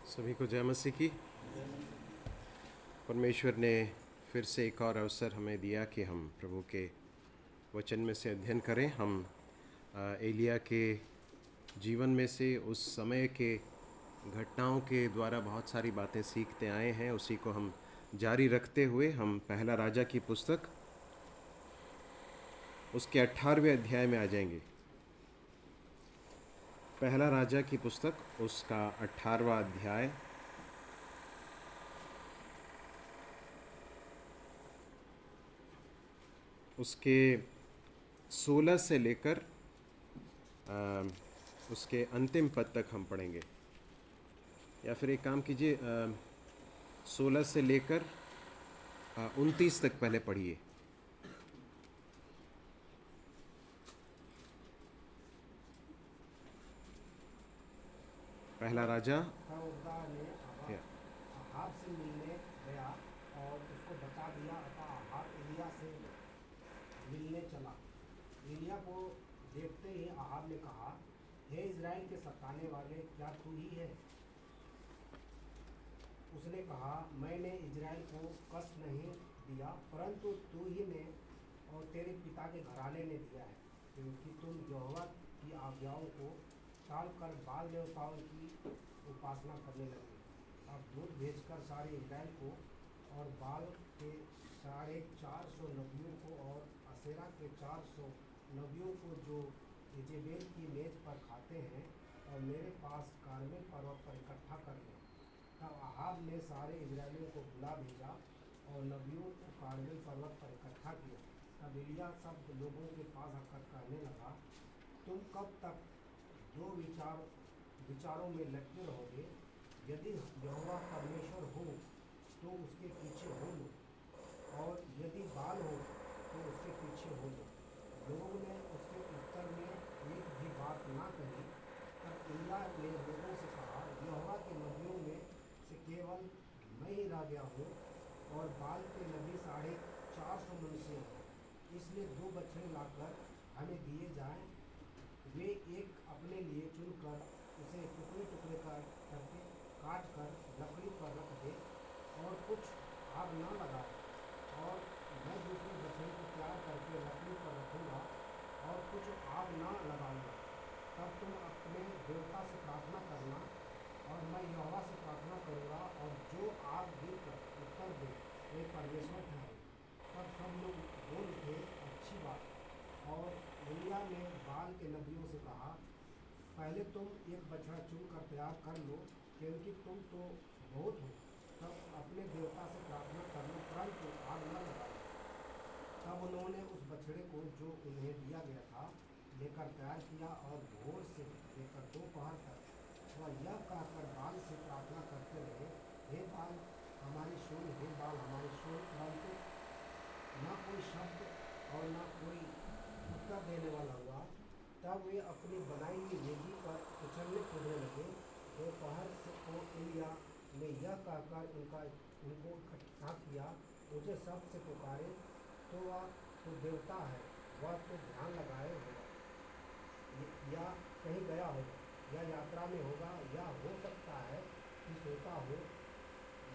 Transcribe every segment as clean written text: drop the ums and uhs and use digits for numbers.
सभी को जय मसीह की। परमेश्वर ने फिर से एक और अवसर हमें दिया कि हम प्रभु के वचन में से अध्ययन करें। हम एलिया के जीवन में से उस समय के घटनाओं के द्वारा बहुत सारी बातें सीखते आए हैं। उसी को हम जारी रखते हुए हम पहला राजा की पुस्तक उसके 18वें अध्याय में आ जाएंगे। पहला राजा की पुस्तक उसका 18वां अध्याय उसके 16 से लेकर उसके अंतिम पद तक हम पढ़ेंगे। या फिर एक काम कीजिए, 16 से लेकर 29 तक पहले पढ़िए। पहला राजा अहाब से मिलने गया और उसको बता दिया। अतः अहाब एलिया से मिलने चला। एलिया को देखते ही अहाब ने कहा, हे इज़राइल के सताने वाले, क्या तू ही है? उसने कहा, मैंने इज़राइल को कष्ट नहीं दिया, परंतु तू ही ने और तेरे पिता के घराने ने दिया है, क्योंकि तुम यहोवा की आज्ञाओं को टालकर बाल देवताओं की उपासना करने लगे। अब दूत भेजकर सारे इज़राइल को और बाल के 450 नबियों को और असेरा के 400 नबियों को जो इजेबेल की मेज पर खाते हैं, और मेरे पास कार्मेल पर्वत पर इकट्ठा कर लें। तब अहाब ने सारे इजरायलियों को बुला भेजा और नबियों को कार्मेल पर्वत पर इकट्ठा किया। तब एलिया सब लोगों के पास आकर कहने लगा, तुम कब तक दो विचारों में लटके रहोगे? यदि यहोवा परमेश्वर हो तो उसके पीछे हो लो, और यदि बाल हो तो उसके पीछे हो लो। लोगों ने उसके उत्तर में एक भी बात ना कही। तब एलिया ने लोगों से कहा, यहोवा के नबियों में से केवल मैं ही रह गया हूँ, और बाल के नबी 450 मनुष्य हैं। इसलिए 2 बछड़े लाकर हमें दिए जाएं। वे एक अपने लिए चुनकर उसे टुकड़े टुकड़े करके काट कर लकड़ी पर रख दे, और कुछ आग न लगाए। और मैं दूसरे बछड़े को तैयार करके लकड़ी पर रखूँगा और कुछ आग न लगाऊँगा। तब तुम अपने देवता से प्रार्थना करना, और मैं यहोवा से प्रार्थना करूँगा, और जो आग गिरकर उत्तर दे वे परमेश्वर ठहरे। तब सब लोग बोल उठे, अच्छी बात। और एलिया ने बाल के नबियों से कहा, पहले तुम एक बछड़ा चुनकर तैयार कर लो, क्योंकि तुम तो बहुत हो। तब अपने देवता से प्रार्थना करना, परंतु आग न लगाओ। तब उन्होंने उस बछड़े को जो उन्हें दिया गया था लेकर तैयार किया, और भोर से लेकर दोपहर तक वह यह कहकर बाल से प्रार्थना करते रहे, हे बाल हमारी सुन, हे बाल हमारी सुन। परंतु न कोई शब्द और न कोई उत्तर देने वाला हुआ। तब वे अपनी बनाई हुई वेदी पर उछलने कूदने लगे। दोपहर से को एलिया ने यह कहकर उनको इकट्ठा किया, मुझे शब्द से पुकारे तो वह तो देवता है, वह तो ध्यान लगाए होगा, या कहीं गया होगा, या यात्रा में होगा, या हो सकता है कि सोता हो,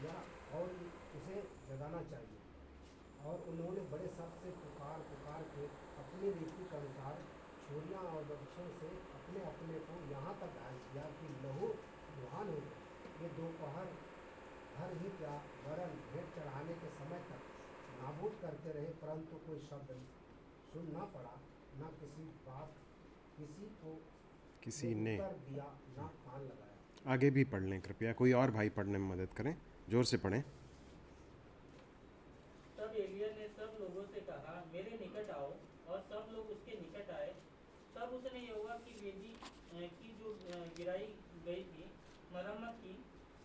या और उसे जगाना चाहिए। और उन्होंने बड़े शब्द से पुकार के अपनी रीति के अनुसार छुरियाँ और बर्छियों से अपने अपने को यहाँ तक घायल किया कि लहू लुहान हो गए। ये दोपहर भर ही क्या, वरन भेंट चढ़ाने के समय तक नाबूद करते रहे, परंतु कोई शब्द सुन न पड़ा, न किसी बात किसी को किसी ने उत्तर दिया, न कान लगाया। आगे भी पढ़ लें कृपया। कोई और भाई पढ़ने में मदद करें, जोर से पढ़ें। तब एलिया ने सब लोगों से कहा, मेरे निकट आओ। और सब लोग उसके निकट आए। तब उसने यहोवा की वेदी की जो गिराई गई थी मरम्मत की।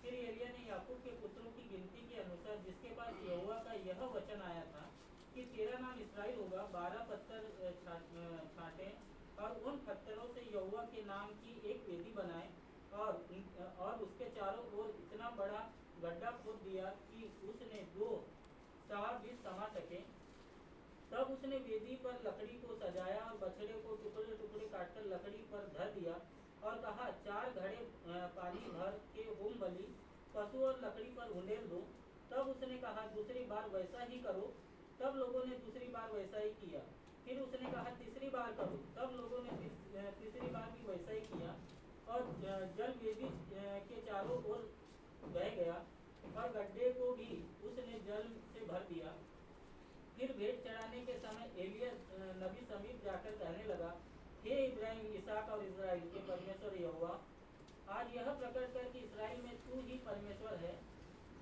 फिर एलिया ने याकूब के पुत्रों की गिनती के अनुसार, जिसके पास यहोवा का यह वचन आया था कि तेरा नाम इसराइल होगा, 12 पत्थर छांटे, और उन पत्थरों से यहोवा के नाम की एक वेदी बनाए, और उसके चारों ओर इतना बड़ा गड्ढा खोद दिया कि उसने 2 सवा भी समा सके। तब उसने वेदी पर लकड़ी को सजाया और बछड़े को टुकड़े टुकड़े काटकर लकड़ी पर धर दिया, और कहा, 4 घड़े पानी भर के होम बलि पशु और लकड़ी पर उंडेल दो। तब उसने कहा, दूसरी बार वैसा ही करो। तब लोगों ने दूसरी बार वैसा ही किया। फिर उसने कहा, तीसरी बार करो। तब लोगों ने तीसरी बार भी वैसा ही किया, और जल वेदी के चारों ओर बह गया, और गड्ढे को भी उसने जल से भर दिया। फिर भेंट चढ़ाने के समय एलिया नबी समीप जाकर कहने लगा, हे इब्राहिम, इसहाक और इस्राएल के परमेश्वर यहोवा, आज यह प्रकट कर कि इस्राएल में तू ही परमेश्वर है,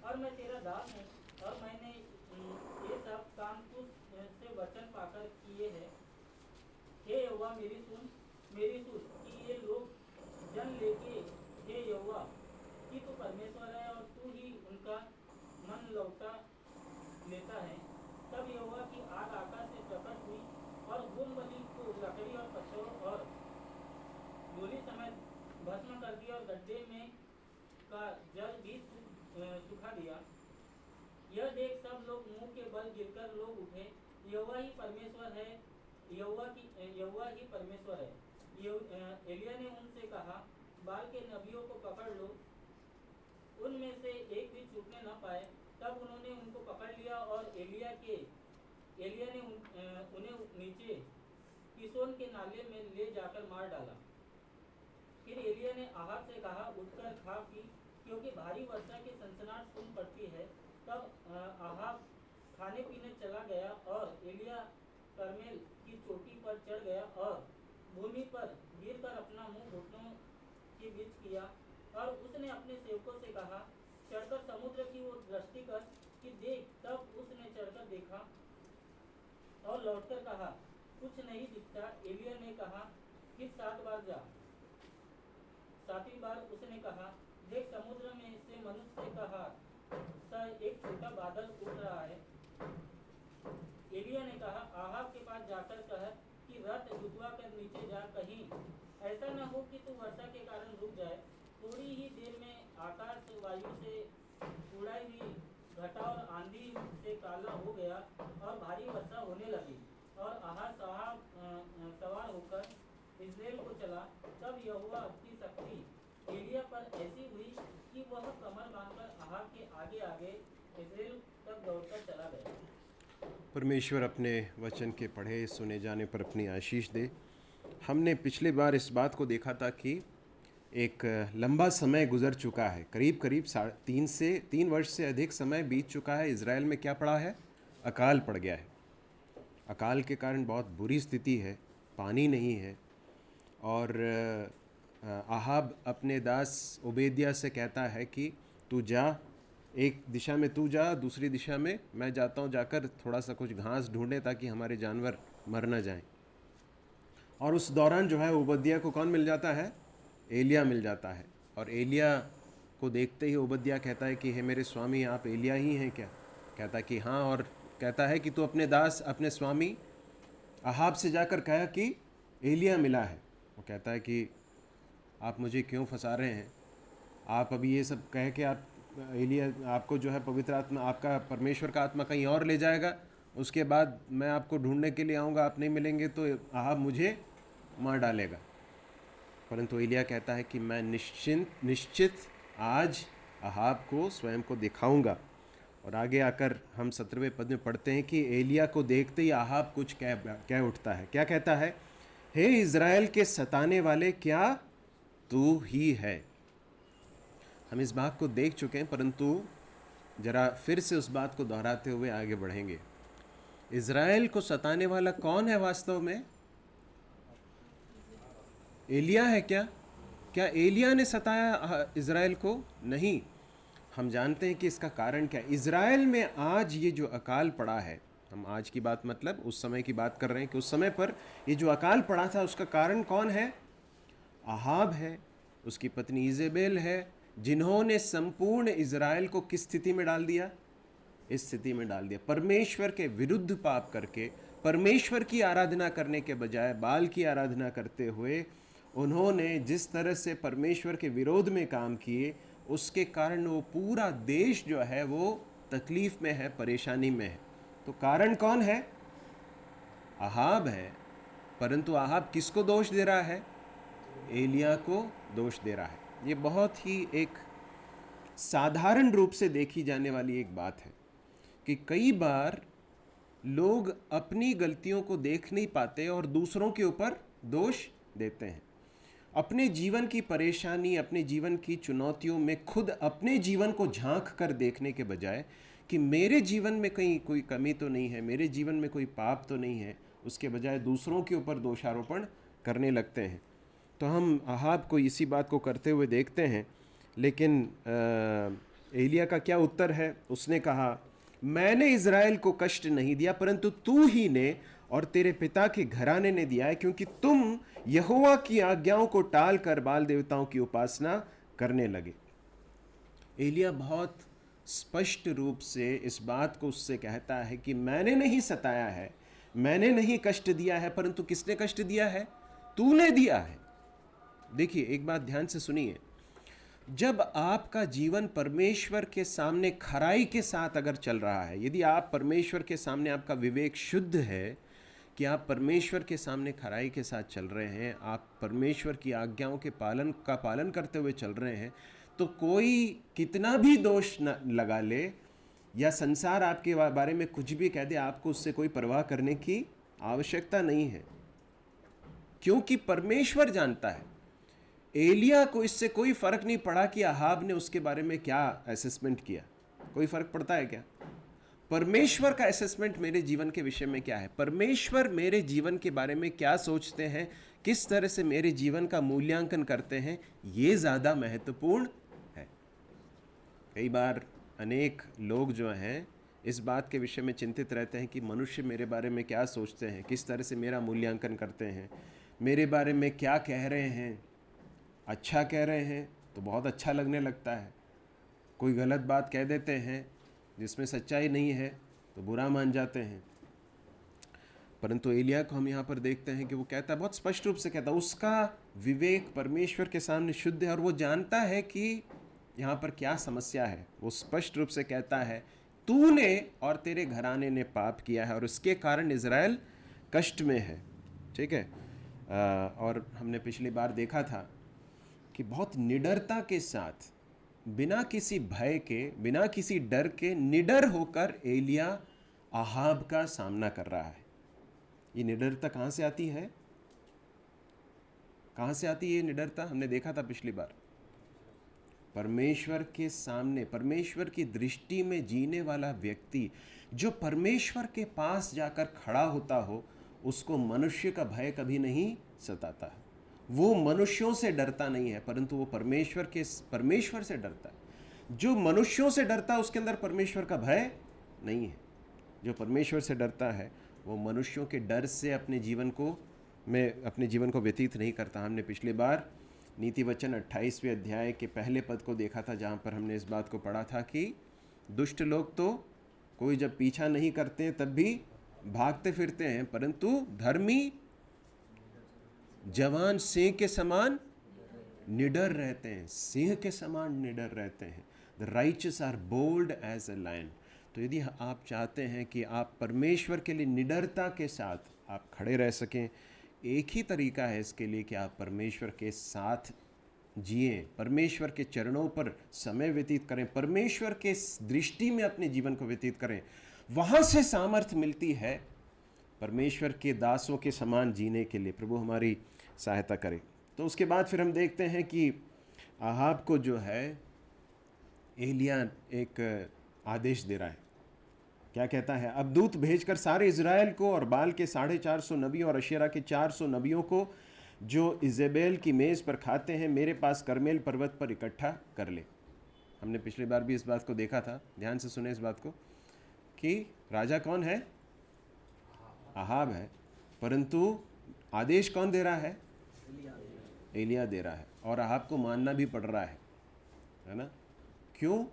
और मैं तेरा दास हूँ, और मैंने ये सब काम तुझ से वचन पाकर किए हैं। हे यहोवा, मेरी सुन कि ये लोग जन लेके, हे यहोवा, कि तू परमेश्वर है और तू ही उनका मन लौटा लेता है। तब यहोवा की आग आकाश से प्रकट हुई और होम बलि को लकड़ी और पत्थरों और डोली समेत भस्म कर दिया, और गड्ढे में का जल भी सुखा दिया। यह देख सब लोग मुंह के बल गिरकर लोग उठे, यहोवा ही परमेश्वर है, यहोवा ही परमेश्वर है। एलिया ने उनसे कहा, बाल के नबियों को पकड़ लो, उनमें से एक भी छूटने न पाए। तब उन्होंने उनको पकड़ लिया, और एलिया ने उन्हें नीचे किसोन के नाले में ले जाकर मार डाला। फिर एलिया ने आहाब से कहा, उठकर खा पी, क्योंकि भारी वर्षा की सनसनाहट सुन पड़ती है। तब आहाब खाने पीने चला गया, और एलिया कर्मेल की चोटी पर चढ़ गया और भूमि पर गिरकर अपना मुंह घुटनों के बीच किया, और उसने अपने सेवकों से कहा, चढ़कर समुद्र की ओर दृष्टि कर कि देख। तब उसने चढ़कर देखा और लौटकर कहा, कुछ नहीं दिखता। एलिया ने कहा, फिर 7 बार जा। 7वीं बार उसने कहा, देख, समुद्र में से मनुष्य का हाथ सा एक छोटा बादल उड़ रहा है। एलिया ने कहा, आहाब के पास जाकर कह कि रथ जुतवा कर नीचे जा, कहीं ऐसा न हो कि तू वर्षा के कारण रुक जाए। थोड़ी ही देर में आकाश वायु से उड़ाई हुई घटा और आंधी से काला हो गया, और भारी वर्षा होने लगी, और आहाब सवार होकर इस्राएल को चला। तब यहोवा की शक्ति एलिया पर ऐसी हुई कि वह कमर बांधकर आहाब के आगे आगे इस्राएल तक दौड़कर चला गया। परमेश्वर अपने वचन के पढ़े सुने जाने पर अपनी आशीष दे। हमने पिछली बार इस बात को देखा था कि एक लंबा समय गुजर चुका है, करीब 3 वर्ष से अधिक समय बीत चुका है। इज़राइल में क्या पड़ा है? अकाल पड़ गया है। अकाल के कारण बहुत बुरी स्थिति है, पानी नहीं है। और आहाब अपने दास ओबेदिया से कहता है कि तू जा, एक दिशा में तू जा, दूसरी दिशा में मैं जाता हूँ, जाकर थोड़ा सा कुछ घास ढूंढे ताकि हमारे जानवर मर न जाएं। और उस दौरान जो है ओबदिया को कौन मिल जाता है? एलिया मिल जाता है। और एलिया को देखते ही ओबदिया कहता है कि हे मेरे स्वामी, आप एलिया ही हैं क्या? कहता है कि हाँ, और कहता है कि तू अपने दास अपने स्वामी आहाब से जाकर कहा कि एलिया मिला है। वो कहता है कि आप मुझे क्यों फंसा रहे हैं? आप अभी ये सब कह के आप एलिया आपको जो है पवित्र आत्मा, आपका परमेश्वर का आत्मा कहीं और ले जाएगा, उसके बाद मैं आपको ढूंढने के लिए आऊँगा, आप नहीं मिलेंगे तो आहाब मुझे मार डालेगा। परंतु एलिया कहता है कि मैं निश्चित आज आहाब को स्वयं को दिखाऊंगा। और आगे आकर हम 17वें पद में पढ़ते हैं कि एलिया को देखते ही आहाब कुछ कह उठता है। क्या कहता है? हे इज़राइल के सताने वाले, क्या तू ही है? हम इस बात को देख चुके हैं, परंतु जरा फिर से उस बात को दोहराते हुए आगे बढ़ेंगे। इज़राइल को सताने वाला कौन है वास्तव में? एलिया है क्या? क्या एलिया ने सताया इज़राइल को? नहीं। हम जानते हैं कि इसका कारण क्या है। इज़राइल में आज ये जो अकाल पड़ा है, हम आज की बात मतलब उस समय की बात कर रहे हैं कि उस समय पर ये जो अकाल पड़ा था, उसका कारण कौन है? आहाब है, उसकी पत्नी इजेबेल है, जिन्होंने संपूर्ण इज़राइल को किस स्थिति में डाल दिया? इस स्थिति में डाल दिया। परमेश्वर के विरुद्ध पाप करके, परमेश्वर की आराधना करने के बजाय बाल की आराधना करते हुए उन्होंने जिस तरह से परमेश्वर के विरोध में काम किए, उसके कारण वो पूरा देश जो है वो तकलीफ में है, परेशानी में है। तो कारण कौन है? आहाब है। परंतु आहाब किसको दोष दे रहा है? एलिया को दोष दे रहा है। ये बहुत ही एक साधारण रूप से देखी जाने वाली एक बात है कि कई बार लोग अपनी गलतियों को देख नहीं पाते और दूसरों के ऊपर दोष देते हैं। अपने जीवन की परेशानी, अपने जीवन की चुनौतियों में खुद अपने जीवन को झांक कर देखने के बजाय कि मेरे जीवन में कहीं कोई कमी तो नहीं है, मेरे जीवन में कोई पाप तो नहीं है, उसके बजाय दूसरों के ऊपर दोषारोपण करने लगते हैं। तो हम अहाब को इसी बात को करते हुए देखते हैं। लेकिन एलिया का क्या उत्तर है? उसने कहा, मैंने इज़राइल को कष्ट नहीं दिया, परंतु तू ही ने और तेरे पिता के घराने ने दिया है, क्योंकि तुम यहोवा की आज्ञाओं को टाल कर बाल देवताओं की उपासना करने लगे। एलिया बहुत स्पष्ट रूप से इस बात को उससे कहता है कि मैंने नहीं सताया है, मैंने नहीं कष्ट दिया है, परंतु किसने कष्ट दिया है? तूने दिया है। देखिए, एक बात ध्यान से सुनिए। जब आपका जीवन परमेश्वर के सामने खराई के साथ अगर चल रहा है, यदि आप परमेश्वर के सामने, आपका विवेक शुद्ध है कि आप परमेश्वर के सामने खराई के साथ चल रहे हैं, आप परमेश्वर की आज्ञाओं के पालन करते हुए चल रहे हैं, तो कोई कितना भी दोष न लगा ले या संसार आपके बारे में कुछ भी कह दे, आपको उससे कोई परवाह करने की आवश्यकता नहीं है, क्योंकि परमेश्वर जानता है। एलिया को इससे कोई फर्क नहीं पड़ा कि अहाब ने उसके बारे में क्या असेसमेंट किया। कोई फर्क पड़ता है क्या? परमेश्वर का असेसमेंट मेरे जीवन के विषय में क्या है, परमेश्वर मेरे जीवन के बारे में क्या सोचते हैं, किस तरह से मेरे जीवन का मूल्यांकन करते हैं, ये ज़्यादा महत्वपूर्ण है। कई बार अनेक लोग जो हैं इस बात के विषय में चिंतित रहते हैं कि मनुष्य मेरे बारे में क्या सोचते हैं, किस तरह से मेरा मूल्यांकन करते हैं, मेरे बारे में क्या कह रहे हैं। अच्छा कह रहे हैं तो बहुत अच्छा लगने लगता है, कोई गलत बात कह देते हैं जिसमें सच्चाई नहीं है तो बुरा मान जाते हैं। परंतु एलिया को हम यहाँ पर देखते हैं कि वो कहता है, बहुत स्पष्ट रूप से कहता है, उसका विवेक परमेश्वर के सामने शुद्ध है और वो जानता है कि यहाँ पर क्या समस्या है। वो स्पष्ट रूप से कहता है, तूने और तेरे घराने ने पाप किया है और इसके कारण इज़राइल कष्ट में है। ठीक है। और हमने पिछली बार देखा था कि बहुत निडरता के साथ, बिना किसी भय के, बिना किसी डर के, निडर होकर एलिया अहाब का सामना कर रहा है। ये निडरता कहाँ से आती है? कहाँ से आती है ये निडरता? हमने देखा था पिछली बार। परमेश्वर के सामने, परमेश्वर की दृष्टि में जीने वाला व्यक्ति जो परमेश्वर के पास जाकर खड़ा होता हो, उसको मनुष्य का भय कभी नहीं सताता है। वो मनुष्यों से डरता नहीं है, परंतु वो परमेश्वर से डरता है। जो मनुष्यों से डरता है उसके अंदर परमेश्वर का भय नहीं है। जो परमेश्वर से डरता है वो मनुष्यों के डर से अपने जीवन को व्यतीत नहीं करता। हमने पिछली बार नीति वचन 28वें अध्याय के पहले पद को देखा था, जहाँ पर हमने इस बात को पढ़ा था कि दुष्ट लोग तो कोई जब पीछा नहीं करते हैं तब भी भागते फिरते हैं, परंतु धर्मी जवान सिंह के समान निडर रहते हैं, सिंह के समान निडर रहते हैं। The righteous are bold as a lion. तो यदि आप चाहते हैं कि आप परमेश्वर के लिए निडरता के साथ आप खड़े रह सकें, एक ही तरीका है इसके लिए कि आप परमेश्वर के साथ जिए, परमेश्वर के चरणों पर समय व्यतीत करें, परमेश्वर के दृष्टि में अपने जीवन को व्यतीत करें। वहाँ से सामर्थ्य मिलती है परमेश्वर के दासों के समान जीने के लिए। प्रभु हमारी सहायता करे। तो उसके बाद फिर हम देखते हैं कि अहाब को जो है एलिया एक आदेश दे रहा है। क्या कहता है? अब दूत भेजकर सारे इज़राइल को और बाल के 450 नबियों और अशेरा के 400 नबियों को जो इजेबेल की मेज़ पर खाते हैं मेरे पास करमेल पर्वत पर इकट्ठा कर ले। हमने पिछली बार भी इस बात को देखा था। ध्यान से सुने इस बात को कि राजा कौन है? अहाब है, परंतु आदेश कौन दे रहा है? एलिया दे रहा है। और अहाब को मानना भी पड़ रहा है ना? क्यों?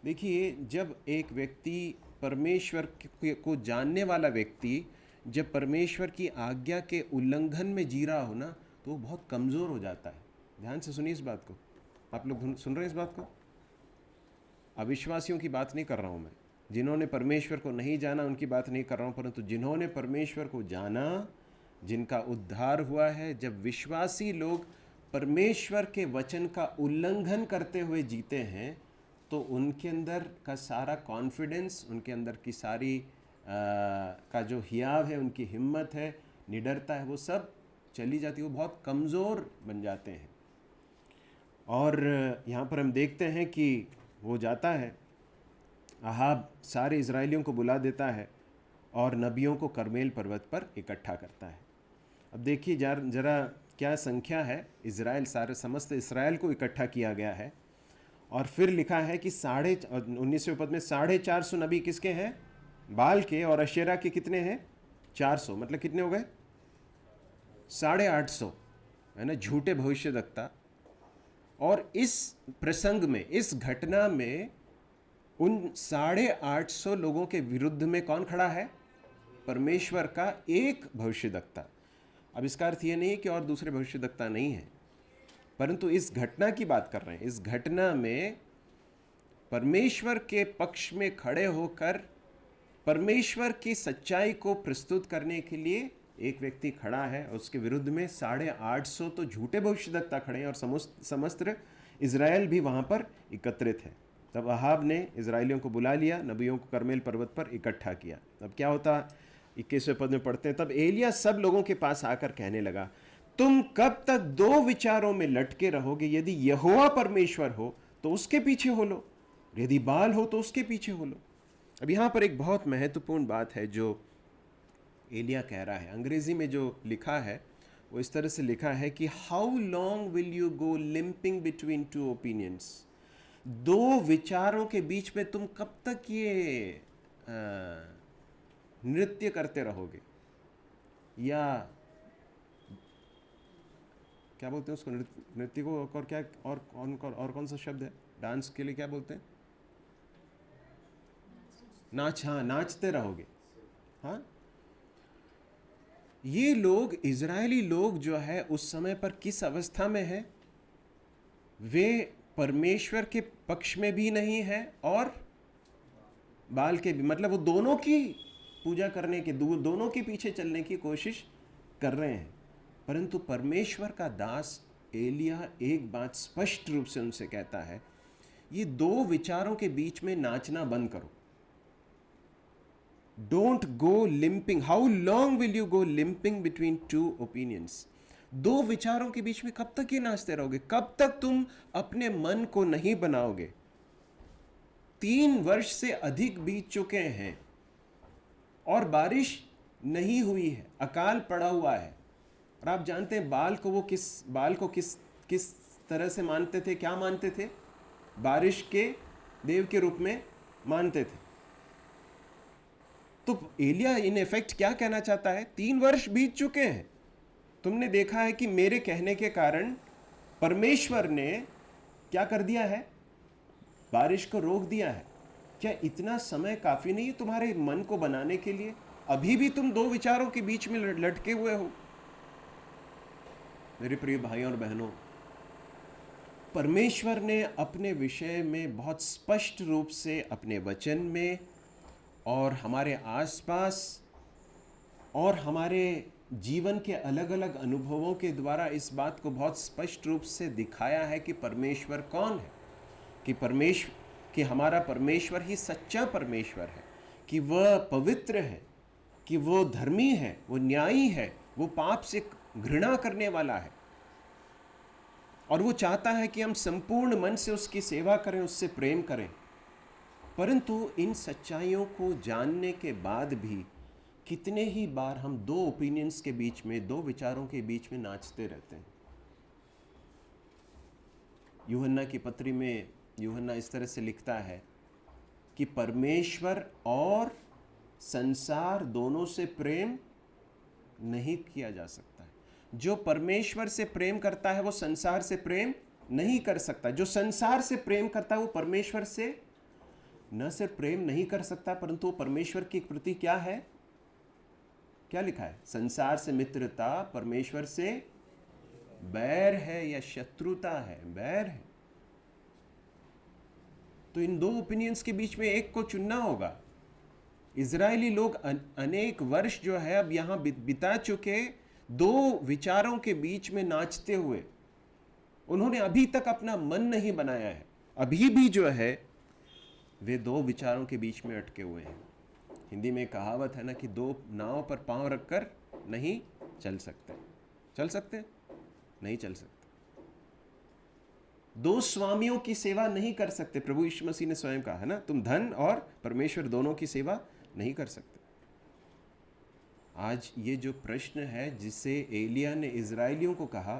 देखिए, जब एक व्यक्ति परमेश्वर को जानने वाला व्यक्ति जब परमेश्वर की आज्ञा के उल्लंघन में जी रहा हो ना, तो वो बहुत कमज़ोर हो जाता है। ध्यान से सुनिए इस बात को। आप लोग सुन रहे हैं इस बात को? अविश्वासियों की बात नहीं कर रहा हूँ मैं, जिन्होंने परमेश्वर को नहीं जाना उनकी बात नहीं कर रहा हूँ, परंतु जिन्होंने परमेश्वर को जाना, जिनका उद्धार हुआ है, जब विश्वासी लोग परमेश्वर के वचन का उल्लंघन करते हुए जीते हैं, तो उनके अंदर का सारा कॉन्फिडेंस, उनके अंदर की सारी का जो हियाव है, उनकी हिम्मत है, निडरता है, वो सब चली जाती है, वो बहुत कमज़ोर बन जाते हैं। और यहाँ पर हम देखते हैं कि वो जाता है, अहाब सारे इज़राइलियों को बुला देता है और नबियों को करमेल पर्वत पर इकट्ठा करता है। अब देखिए जरा क्या संख्या है, इज़राइल, सारे समस्त इज़राइल को इकट्ठा किया गया है। और फिर लिखा है कि 19वें पद में 450 नबी किसके हैं? बाल के। और अशेरा के कितने हैं? 400। मतलब कितने हो गए? 850, है ना, झूठे भविष्यवक्ता। और इस प्रसंग में, इस घटना में उन 850 लोगों के विरुद्ध में कौन खड़ा है? परमेश्वर का एक भविष्यवक्ता। अब इसका अर्थ ये नहीं कि और दूसरे भविष्यवक्ता नहीं है, परंतु इस घटना की बात कर रहे हैं। इस घटना में परमेश्वर के पक्ष में खड़े होकर परमेश्वर की सच्चाई को प्रस्तुत करने के लिए एक व्यक्ति खड़ा है, और उसके विरुद्ध में 850 तो झूठे भविष्यवक्ता खड़े हैं, और समस्त इज़राइल भी वहाँ पर एकत्रित है। तब अहाब ने इज़राइलियों को बुला लिया, नबियों को करमेल पर्वत पर इकट्ठा किया। अब क्या होता? 21वें पद में पढ़ते हैं, तब एलिया सब लोगों के पास आकर कहने लगा, तुम कब तक दो विचारों में लटके रहोगे? यदि यहोवा परमेश्वर हो तो उसके पीछे हो लो, यदि बाल हो तो उसके पीछे हो लो। अब यहाँ पर एक बहुत महत्वपूर्ण बात है जो एलिया कह रहा है। अंग्रेजी में जो लिखा है वो इस तरह से लिखा है कि how long will you go limping between two opinions? दो विचारों के बीच में तुम कब तक ये नृत्य करते रहोगे, या क्या बोलते हैं उसको, नृत्य को, और क्या, और कौन सा शब्द है डांस के लिए, क्या बोलते हैं? नाच, हाँ, नाचते रहोगे। हाँ, ये लोग, इजरायली लोग जो है उस समय पर किस अवस्था में है? वे परमेश्वर के पक्ष में भी नहीं है और बाल के भी, मतलब वो दोनों की पूजा करने के, दोनों के पीछे चलने की कोशिश कर रहे हैं। परंतु परमेश्वर का दास एलिया एक बात स्पष्ट रूप से उनसे कहता है, ये दो विचारों के बीच में नाचना बंद करो। Don't go limping. How long will you go limping between two opinions? दो विचारों के बीच में कब तक ये नाचते रहोगे? कब तक तुम अपने मन को नहीं बनाओगे? 3 वर्ष से अधिक बीत चुके हैं और बारिश नहीं हुई है, अकाल पड़ा हुआ है। और आप जानते हैं बाल को किस तरह से मानते थे? क्या मानते थे? बारिश के देव के रूप में मानते थे। तो एलिया इन इफेक्ट क्या कहना चाहता है? 3 वर्ष बीत चुके हैं, तुमने देखा है कि मेरे कहने के कारण परमेश्वर ने क्या कर दिया है? बारिश को रोक दिया है। क्या इतना समय काफी नहीं है तुम्हारे मन को बनाने के लिए? अभी भी तुम दो विचारों के बीच में लटके हुए हो। मेरे प्रिय भाइयों और बहनों, परमेश्वर ने अपने विषय में बहुत स्पष्ट रूप से अपने वचन में और हमारे आसपास और हमारे जीवन के अलग अलग अनुभवों के द्वारा इस बात को बहुत स्पष्ट रूप से दिखाया है कि परमेश्वर कौन है, कि हमारा परमेश्वर ही सच्चा परमेश्वर है, कि वह पवित्र है, कि वो धर्मी है, वो न्यायी है, वो पाप से घृणा करने वाला है, और वो चाहता है कि हम संपूर्ण मन से उसकी सेवा करें, उससे प्रेम करें। परंतु इन सच्चाइयों को जानने के बाद भी कितने ही बार हम दो ओपिनियंस के बीच में, दो विचारों के बीच में नाचते रहते हैं। यूहन्ना की पत्री में यूहन्ना इस तरह से लिखता है कि परमेश्वर और संसार दोनों से प्रेम नहीं किया जा सकता है। जो परमेश्वर से प्रेम करता है वो संसार से प्रेम नहीं कर सकता। जो संसार से प्रेम करता है वो परमेश्वर से न सिर्फ प्रेम नहीं कर सकता, परंतु वो परमेश्वर के प्रति क्या है? क्या लिखा है? संसार से मित्रता, परमेश्वर से बैर है या शत्रुता है, बैर है। तो इन दो ओपिनियंस के बीच में एक को चुनना होगा। इजरायली लोग अनेक वर्ष जो है अब यहां बिता चुके दो विचारों के बीच में नाचते हुए, उन्होंने अभी तक अपना मन नहीं बनाया है, अभी भी जो है वे दो विचारों के बीच में अटके हुए हैं। हिंदी में कहावत है ना कि दो नाव पर पांव रखकर नहीं चल सकते। चल सकते? नहीं चल सकते। दो स्वामियों की सेवा नहीं कर सकते। प्रभु यीशु मसीह ने स्वयं कहा है ना, तुम धन और परमेश्वर दोनों की सेवा नहीं कर सकते। आज ये जो प्रश्न है जिसे एलिया ने इजराइलियों को कहा,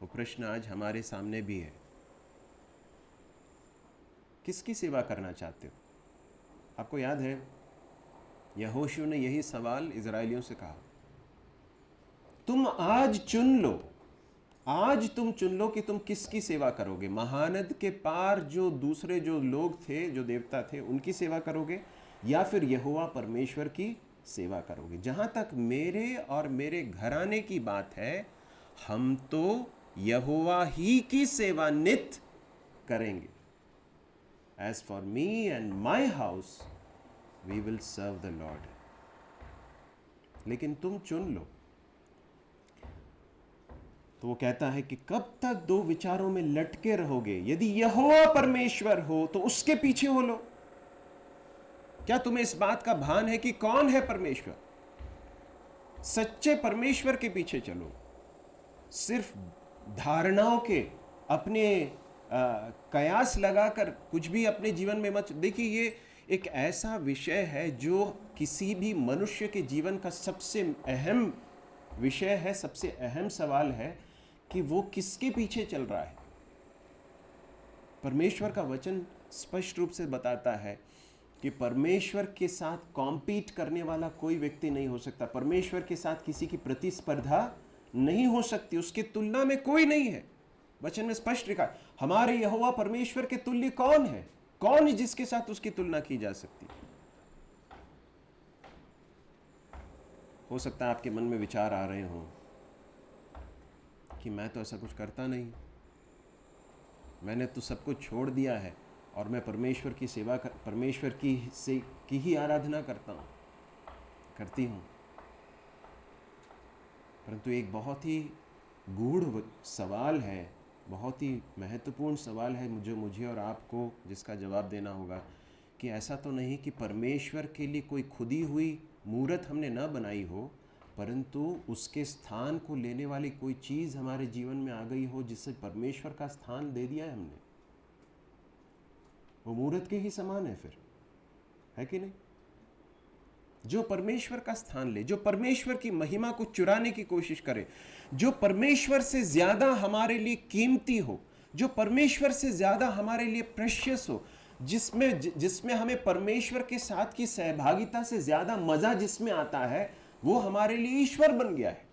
वो प्रश्न आज हमारे सामने भी है। किसकी सेवा करना चाहते हो? आपको याद है यहोशू ने यही सवाल इजराइलियों से कहा, तुम आज चुन लो, आज तुम चुन लो कि तुम किसकी सेवा करोगे। महानद के पार जो दूसरे जो लोग थे, जो देवता थे, उनकी सेवा करोगे या फिर यहोवा परमेश्वर की सेवा करोगे। जहां तक मेरे और मेरे घराने की बात है, हम तो यहोवा ही की सेवा नित करेंगे। As for me and my house, we will serve the Lord. लेकिन तुम चुन लो। तो वो कहता है कि कब तक दो विचारों में लटके रहोगे? यदि यहोवा परमेश्वर हो तो उसके पीछे हो लो। क्या तुम्हें इस बात का भान है कि कौन है परमेश्वर? सच्चे परमेश्वर के पीछे चलो। सिर्फ धारणाओं के अपने कयास लगाकर कुछ भी अपने जीवन में मत। देखिए, ये एक ऐसा विषय है जो किसी भी मनुष्य के जीवन का सबसे अहम विषय है, सबसे अहम सवाल है कि वो किसके पीछे चल रहा है। परमेश्वर का वचन स्पष्ट रूप से बताता है कि परमेश्वर के साथ कॉम्पीट करने वाला कोई व्यक्ति नहीं हो सकता। परमेश्वर के साथ किसी की प्रतिस्पर्धा नहीं हो सकती, उसकी तुलना में कोई नहीं है। वचन में स्पष्ट लिखा है, हमारे यहोवा परमेश्वर के तुल्य कौन है? कौन है जिसके साथ उसकी तुलना की जा सकती? हो सकता है आपके मन में विचार आ रहे हों कि मैं तो ऐसा कुछ करता नहीं, मैंने तो सब कुछ छोड़ दिया है और मैं परमेश्वर की सेवा परमेश्वर की ही आराधना करती हूँ। परंतु एक बहुत ही गूढ़ सवाल है, बहुत ही महत्वपूर्ण सवाल है जो मुझे और आपको जिसका जवाब देना होगा कि ऐसा तो नहीं कि परमेश्वर के लिए कोई खुदी हुई मूर्त हमने न बनाई हो, परंतु उसके स्थान को लेने वाली कोई चीज़ हमारे जीवन में आ गई हो जिससे परमेश्वर का स्थान दे दिया है हमने। वो मूर्त के ही समान है फिर, है कि नहीं? जो परमेश्वर का स्थान ले, जो परमेश्वर की महिमा को चुराने की कोशिश करे, जो परमेश्वर से ज्यादा हमारे लिए कीमती हो, जो परमेश्वर से ज्यादा हमारे लिए प्रेशियस हो, जिसमें हमें परमेश्वर के साथ की सहभागिता से ज्यादा मजा जिसमें आता है, वो हमारे लिए ईश्वर बन गया है।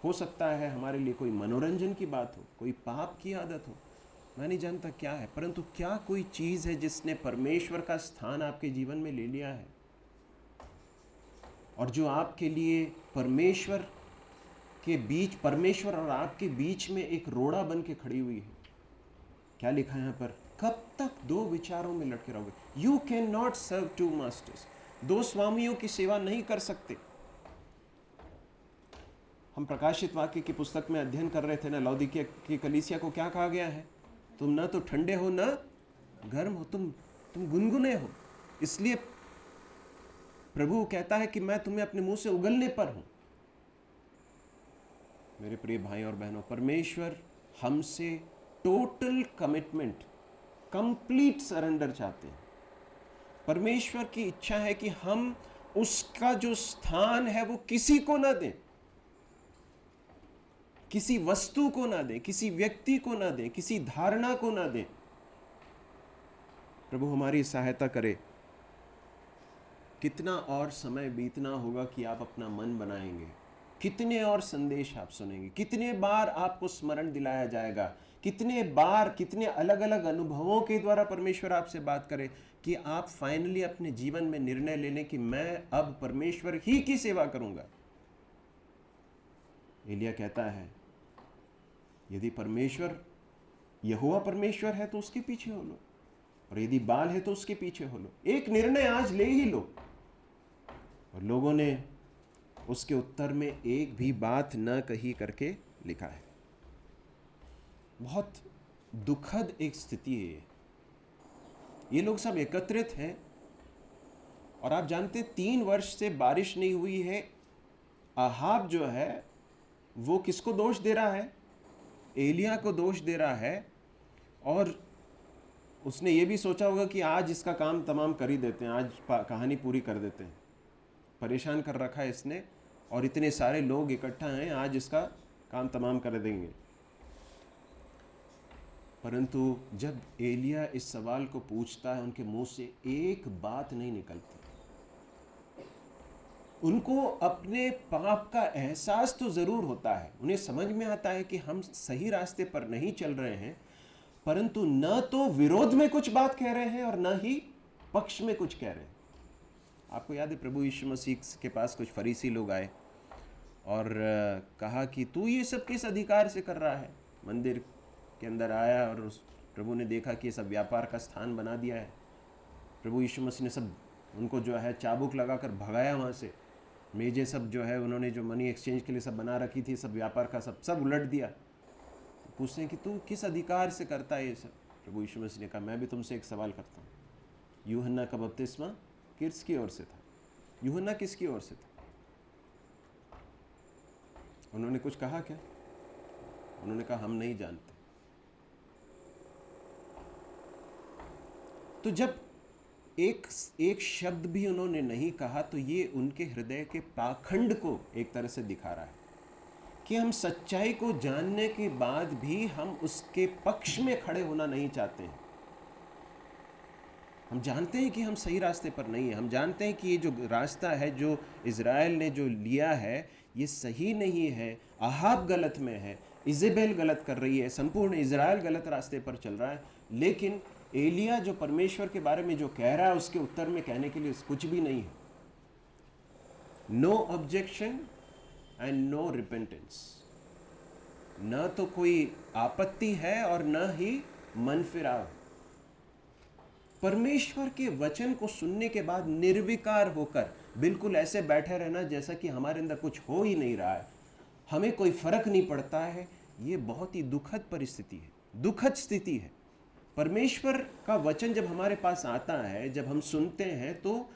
हो सकता है हमारे लिए कोई मनोरंजन की बात हो, कोई पाप की आदत हो, मैं नहीं जानता क्या है, परंतु क्या कोई चीज है जिसने परमेश्वर का स्थान आपके जीवन में ले लिया है और जो आपके लिए परमेश्वर और आपके बीच में एक रोड़ा बन के खड़ी हुई है? क्या लिखा है यहाँ पर? कब तक दो विचारों में लटके रहोगे? You can not serve two masters. दो स्वामियों की सेवा नहीं कर सकते। हम प्रकाशित वाक्य की पुस्तक में अध्ययन कर रहे थे ना, लौदीकिया की कलीसिया को क्या कहा गया है? तुम ना तो ठंडे हो ना गर्म हो, तुम गुनगुने हो। इसलिए प्रभु कहता है कि मैं तुम्हें अपने मुंह से उगलने पर हूं। मेरे प्रिय भाई और बहनों, परमेश्वर हमसे टोटल कमिटमेंट, कंप्लीट सरेंडर चाहते हैं। परमेश्वर की इच्छा है कि हम उसका जो स्थान है वो किसी को ना दें, किसी वस्तु को ना दें, किसी व्यक्ति को ना दें, किसी धारणा को ना दें। प्रभु हमारी सहायता करे। कितना और समय बीतना होगा कि आप अपना मन बनाएंगे, कितने और संदेश आप सुनेंगे, कितने बार आपको स्मरण दिलाया जाएगा, कितने बार, कितने अलग अलग अनुभवों के द्वारा परमेश्वर आपसे बात करे कि आप फाइनली अपने जीवन में निर्णय ले लें कि मैं अब परमेश्वर ही की सेवा करूंगा। एलिया कहता है, यदि परमेश्वर यहोवा परमेश्वर है तो उसके पीछे हो लो, और यदि बाल है तो उसके पीछे हो लो। एक निर्णय आज ले ही लो। और लोगों ने उसके उत्तर में एक भी बात न कही करके लिखा है। बहुत दुखद एक स्थिति है ये लोग सब एकत्रित हैं और आप जानते 3 वर्ष से बारिश नहीं हुई है। अहाब जो है वो किसको दोष दे रहा है? एलिया को दोष दे रहा है। और उसने ये भी सोचा होगा कि आज इसका काम तमाम कर ही देते हैं, आज कहानी पूरी कर देते हैं। परेशान कर रखा है इसने और इतने सारे लोग इकट्ठा हैं, आज इसका काम तमाम कर देंगे। परंतु जब एलिया इस सवाल को पूछता है, उनके मुंह से एक बात नहीं निकलती। उनको अपने पाप का एहसास तो जरूर होता है, उन्हें समझ में आता है कि हम सही रास्ते पर नहीं चल रहे हैं, परंतु न तो विरोध में कुछ बात कह रहे हैं और न ही पक्ष में कुछ कह रहे हैं। आपको याद है प्रभु यीशु मसीह के पास कुछ फरीसी लोग आए और कहा कि तू ये सब किस अधिकार से कर रहा है? मंदिर के अंदर आया और उस प्रभु ने देखा कि ये सब व्यापार का स्थान बना दिया है। प्रभु यीशु मसीह ने सब उनको जो है चाबुक लगाकर भगाया वहाँ से। मेजें सब जो है उन्होंने जो मनी एक्सचेंज के लिए सब बना रखी थी, सब व्यापार का सब उलट दिया। पूछते हैं कि तू किस अधिकार से करता है ये सब? प्रभु यीशु मसीह ने कहा, मैं भी तुमसे एक सवाल करता हूँ, यूहन्ना का बपतिस्मा किसकी ओर से था? यूहन्ना किसकी ओर से था? उन्होंने कुछ कहा क्या? उन्होंने कहा हम नहीं जानते। तो जब एक शब्द भी उन्होंने नहीं कहा तो ये उनके हृदय के पाखंड को एक तरह से दिखा रहा है कि हम सच्चाई को जानने के बाद भी हम उसके पक्ष में खड़े होना नहीं चाहते हैं। हम जानते हैं कि हम सही रास्ते पर नहीं हैं, हम जानते हैं कि ये जो रास्ता है जो इज़राइल ने जो लिया है ये सही नहीं है, अहाब गलत में है, इजेबेल गलत कर रही है, संपूर्ण इज़राइल गलत रास्ते पर चल रहा है। लेकिन एलिया जो परमेश्वर के बारे में जो कह रहा है उसके उत्तर में कहने के लिए कुछ भी नहीं है। No objection and no repentance. न तो कोई आपत्ति है और न ही मन फिराव। परमेश्वर के वचन को सुनने के बाद निर्विकार होकर बिल्कुल ऐसे बैठे रहना जैसा कि हमारे अंदर कुछ हो ही नहीं रहा है, हमें कोई फर्क नहीं पड़ता है, ये बहुत ही दुखद परिस्थिति है, दुखद स्थिति है। परमेश्वर का वचन जब हमारे पास आता है, जब हम सुनते हैं, तो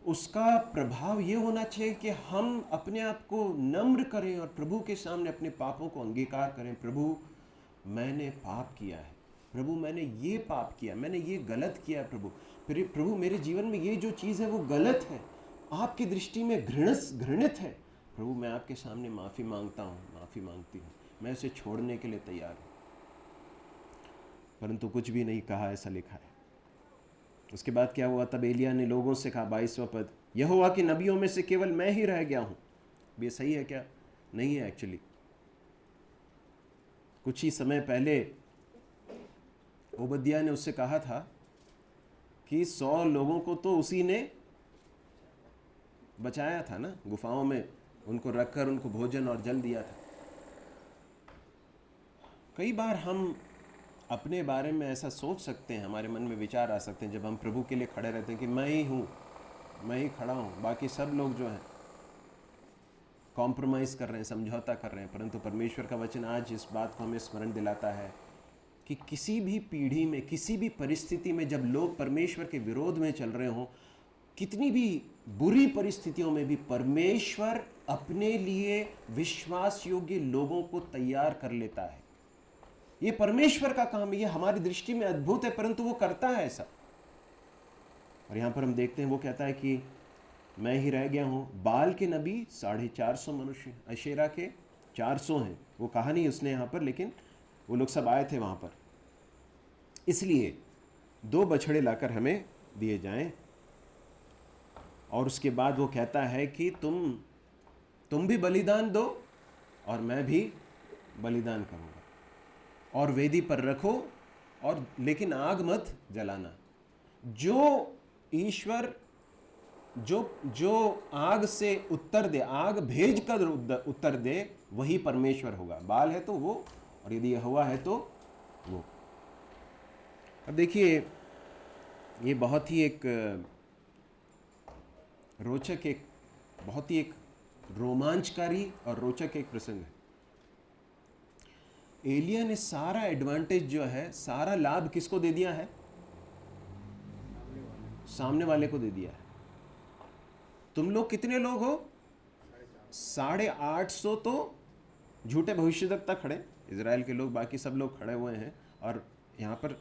उसका प्रभाव ये होना चाहिए कि हम अपने आप को नम्र करें और प्रभु के सामने अपने पापों को अंगीकार करें। प्रभु मैंने पाप किया है, प्रभु मैंने ये पाप किया, मैंने ये गलत किया प्रभु मेरे जीवन में ये जो चीज़ है वो गलत है, आपकी दृष्टि में घृणित है। प्रभु मैं आपके सामने माफ़ी मांगता हूँ, माफ़ी मांगती हूँ, मैं उसे छोड़ने के लिए तैयार हूँ। परंतु कुछ भी नहीं कहा, ऐसा लिखा है। उसके बाद क्या हुआ? तब एलिया ने लोगों से कहा, 22वां पद, यहोवा के नबियों में से केवल मैं ही रह गया हूं। ये सही है क्या? नहीं है। एक्चुअली कुछ ही समय पहले ओबद्याह ने उससे कहा था कि 100 लोगों को तो उसी ने बचाया था ना, गुफाओं में उनको रखकर उनको भोजन और जल दिया था। कई बार हम अपने बारे में ऐसा सोच सकते हैं, हमारे मन में विचार आ सकते हैं जब हम प्रभु के लिए खड़े रहते हैं कि मैं ही हूँ, मैं ही खड़ा हूँ, बाकी सब लोग जो हैं कॉम्प्रोमाइज़ कर रहे हैं, समझौता कर रहे हैं। परंतु परमेश्वर का वचन आज इस बात को हमें स्मरण दिलाता है कि किसी भी पीढ़ी में, किसी भी परिस्थिति में जब लोग परमेश्वर के विरोध में चल रहे हों, कितनी भी बुरी परिस्थितियों में भी परमेश्वर अपने लिए विश्वास योग्य लोगों को तैयार कर लेता है। ये परमेश्वर का काम है, ये हमारी दृष्टि में अद्भुत है, परंतु वो करता है ऐसा। और यहाँ पर हम देखते हैं वो कहता है कि मैं ही रह गया हूँ। बाल के नबी 450 मनुष्य, अशेरा के 400 हैं। वो कहा नहीं उसने यहाँ पर, लेकिन वो लोग सब आए थे वहाँ पर। इसलिए 2 बछड़े लाकर हमें दिए जाएं। और उसके बाद वो कहता है कि तुम भी बलिदान दो और मैं भी बलिदान करूँगा, और वेदी पर रखो, और लेकिन आग मत जलाना। जो ईश्वर जो आग से उत्तर दे, आग भेज कर उत्तर दे, वही परमेश्वर होगा। बाल है तो वो, और यदि यहोवा है तो वो। अब देखिए, ये बहुत ही एक रोचक, एक बहुत ही एक रोमांचकारी और रोचक एक प्रसंग है। एलिया ने सारा एडवांटेज जो है, सारा लाभ किसको दे दिया है? सामने वाले को दे दिया है। तुम लोग कितने लोग हो? 850 तो झूठे भविष्यवक्ता खड़े, इजराइल के लोग, बाकी सब लोग खड़े हुए हैं, और यहाँ पर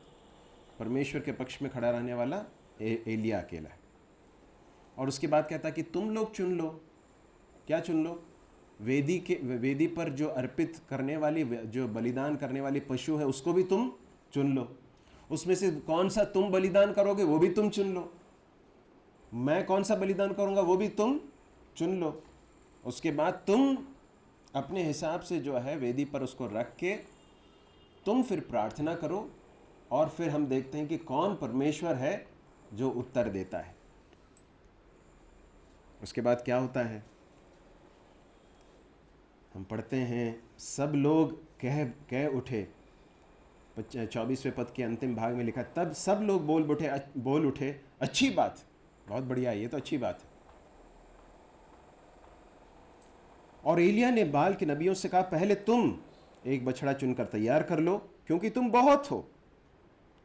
परमेश्वर के पक्ष में खड़ा रहने वाला एलिया अकेला है। और उसके बाद कहता कि तुम लोग चुन लो। क्या चुन लो? वेदी पर जो अर्पित करने वाली, जो बलिदान करने वाली पशु है, उसको भी तुम चुन लो। उसमें से कौन सा तुम बलिदान करोगे वो भी तुम चुन लो। मैं कौन सा बलिदान करूंगा वो भी तुम चुन लो। उसके बाद तुम अपने हिसाब से जो है वेदी पर उसको रख के तुम फिर प्रार्थना करो, और फिर हम देखते हैं कि कौन परमेश्वर है जो उत्तर देता है। उसके बाद क्या होता है? हम पढ़ते हैं, सब लोग कह उठे। 24वें पद के अंतिम भाग में लिखा, तब सब लोग बोल उठे, अच्छी बात, बहुत बढ़िया, ये तो अच्छी बात है। और एलिया ने बाल के नबियों से कहा, पहले तुम एक बछड़ा चुनकर तैयार कर लो, क्योंकि तुम बहुत हो।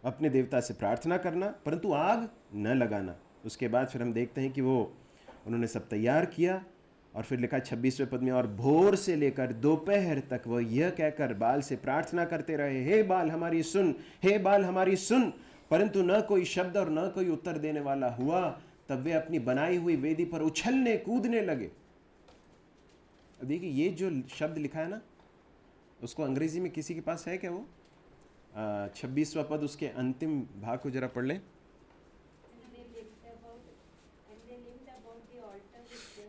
अपने देवता से प्रार्थना करना, परंतु आग न लगाना। उसके बाद फिर हम देखते हैं कि उन्होंने सब तैयार किया, और फिर लिखा 26वें पद में, और भोर से लेकर दोपहर तक वह यह कहकर बाल से प्रार्थना करते रहे, हे बाल हमारी सुन, हे बाल हमारी सुन। परंतु न कोई शब्द और न कोई उत्तर देने वाला हुआ। तब वे अपनी बनाई हुई वेदी पर उछलने कूदने लगे। देखिए, ये जो शब्द लिखा है ना, उसको अंग्रेजी में किसी के पास है क्या? वो 26वां पद, उसके अंतिम भाग को जरा पढ़ लें।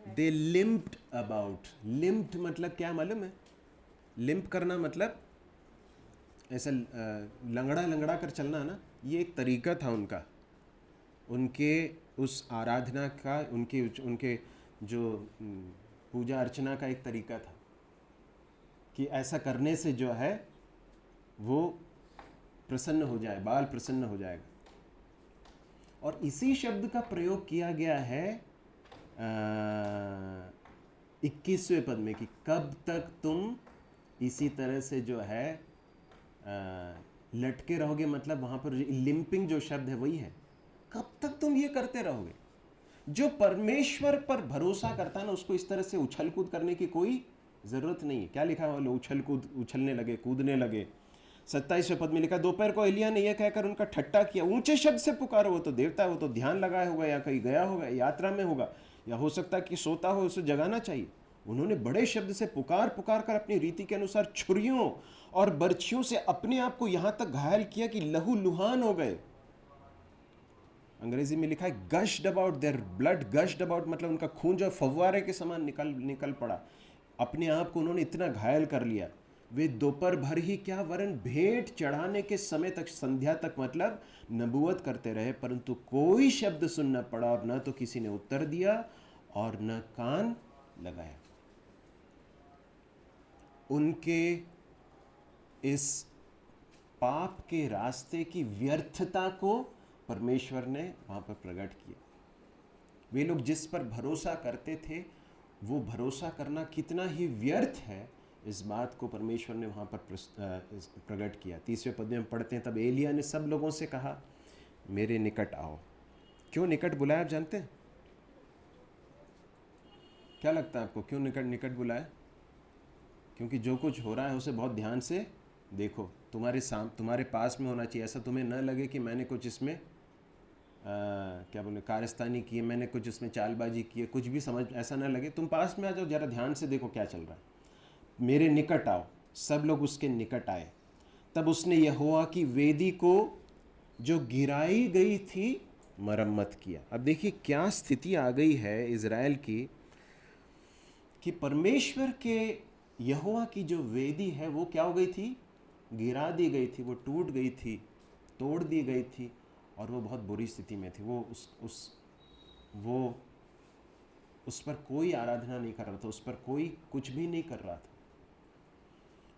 दे लिम्प्ड अबाउट। लिम्प्ड मतलब क्या मालूम है? लिम्प करना मतलब ऐसा लंगड़ा कर चलना है ना। ये एक तरीका था उनका, उनके उस आराधना का, उनके जो पूजा अर्चना का एक तरीका था कि ऐसा करने से जो है वो प्रसन्न हो जाए, बाल प्रसन्न हो जाएगा। और इसी शब्द का प्रयोग किया गया है 21वें पद में कि कब तक तुम इसी तरह से जो है लटके रहोगे। मतलब वहाँ पर लिम्पिंग जो शब्द है वही है, कब तक तुम ये करते रहोगे। जो परमेश्वर पर भरोसा करता है ना, उसको इस तरह से उछल कूद करने की कोई ज़रूरत नहीं है। क्या लिखा है? लोग उछलने लगे, कूदने लगे। 27वें पद में लिखा, दोपहर को एलिया ने यह कहकर उनका ठट्टा किया, ऊंचे शब्द से पुकारो। वो तो देवता है, वो तो ध्यान लगाया होगा, या कहीं गया होगा, यात्रा में होगा, या हो सकता है कि सोता हो, उसे जगाना चाहिए। उन्होंने बड़े शब्द से पुकार कर अपनी रीति के अनुसार छुरियों और बर्छियों से अपने आप को यहां तक घायल किया कि लहू लुहान हो गए। अंग्रेजी में लिखा है गश्ड अबाउट, देयर ब्लड गश्ड अबाउट, मतलब उनका खून जो फव्वारे के समान निकल पड़ा। अपने आप को उन्होंने इतना घायल कर लिया। वे दोपहर भर ही क्या, वरन भेंट चढ़ाने के समय तक, संध्या तक मतलब नबूवत करते रहे, परंतु कोई शब्द सुन न पड़ा, और न तो किसी ने उत्तर दिया और न कान लगाया। उनके इस पाप के रास्ते की व्यर्थता को परमेश्वर ने वहां पर प्रकट किया। वे लोग जिस पर भरोसा करते थे, वो भरोसा करना कितना ही व्यर्थ है, इस बात को परमेश्वर ने वहाँ पर प्रकट किया। 30वें पद में पढ़ते हैं, तब एलिया ने सब लोगों से कहा, मेरे निकट आओ। क्यों निकट बुलाया आप जानते हैं? क्या लगता है आपको, क्यों निकट बुलाया? क्योंकि जो कुछ हो रहा है उसे बहुत ध्यान से देखो, तुम्हारे पास में होना चाहिए। ऐसा तुम्हें न लगे कि मैंने कुछ इसमें क्या बोले, कारस्तानी की है, मैंने कुछ इसमें चालबाजी की है, कुछ भी समझ, ऐसा न लगे। तुम पास में आ जाओ, जरा ध्यान से देखो क्या चल रहा है। मेरे निकट आओ। सब लोग उसके निकट आए। तब उसने यहोवा की वेदी को जो गिराई गई थी मरम्मत किया। अब देखिए क्या स्थिति आ गई है इज़राइल की, कि परमेश्वर के यहोवा की जो वेदी है वो क्या हो गई थी? गिरा दी गई थी, वो टूट गई थी, तोड़ दी गई थी, और वो बहुत बुरी स्थिति में थी। वो उस पर कोई आराधना नहीं कर रहा था, उस पर कोई कुछ भी नहीं कर रहा था।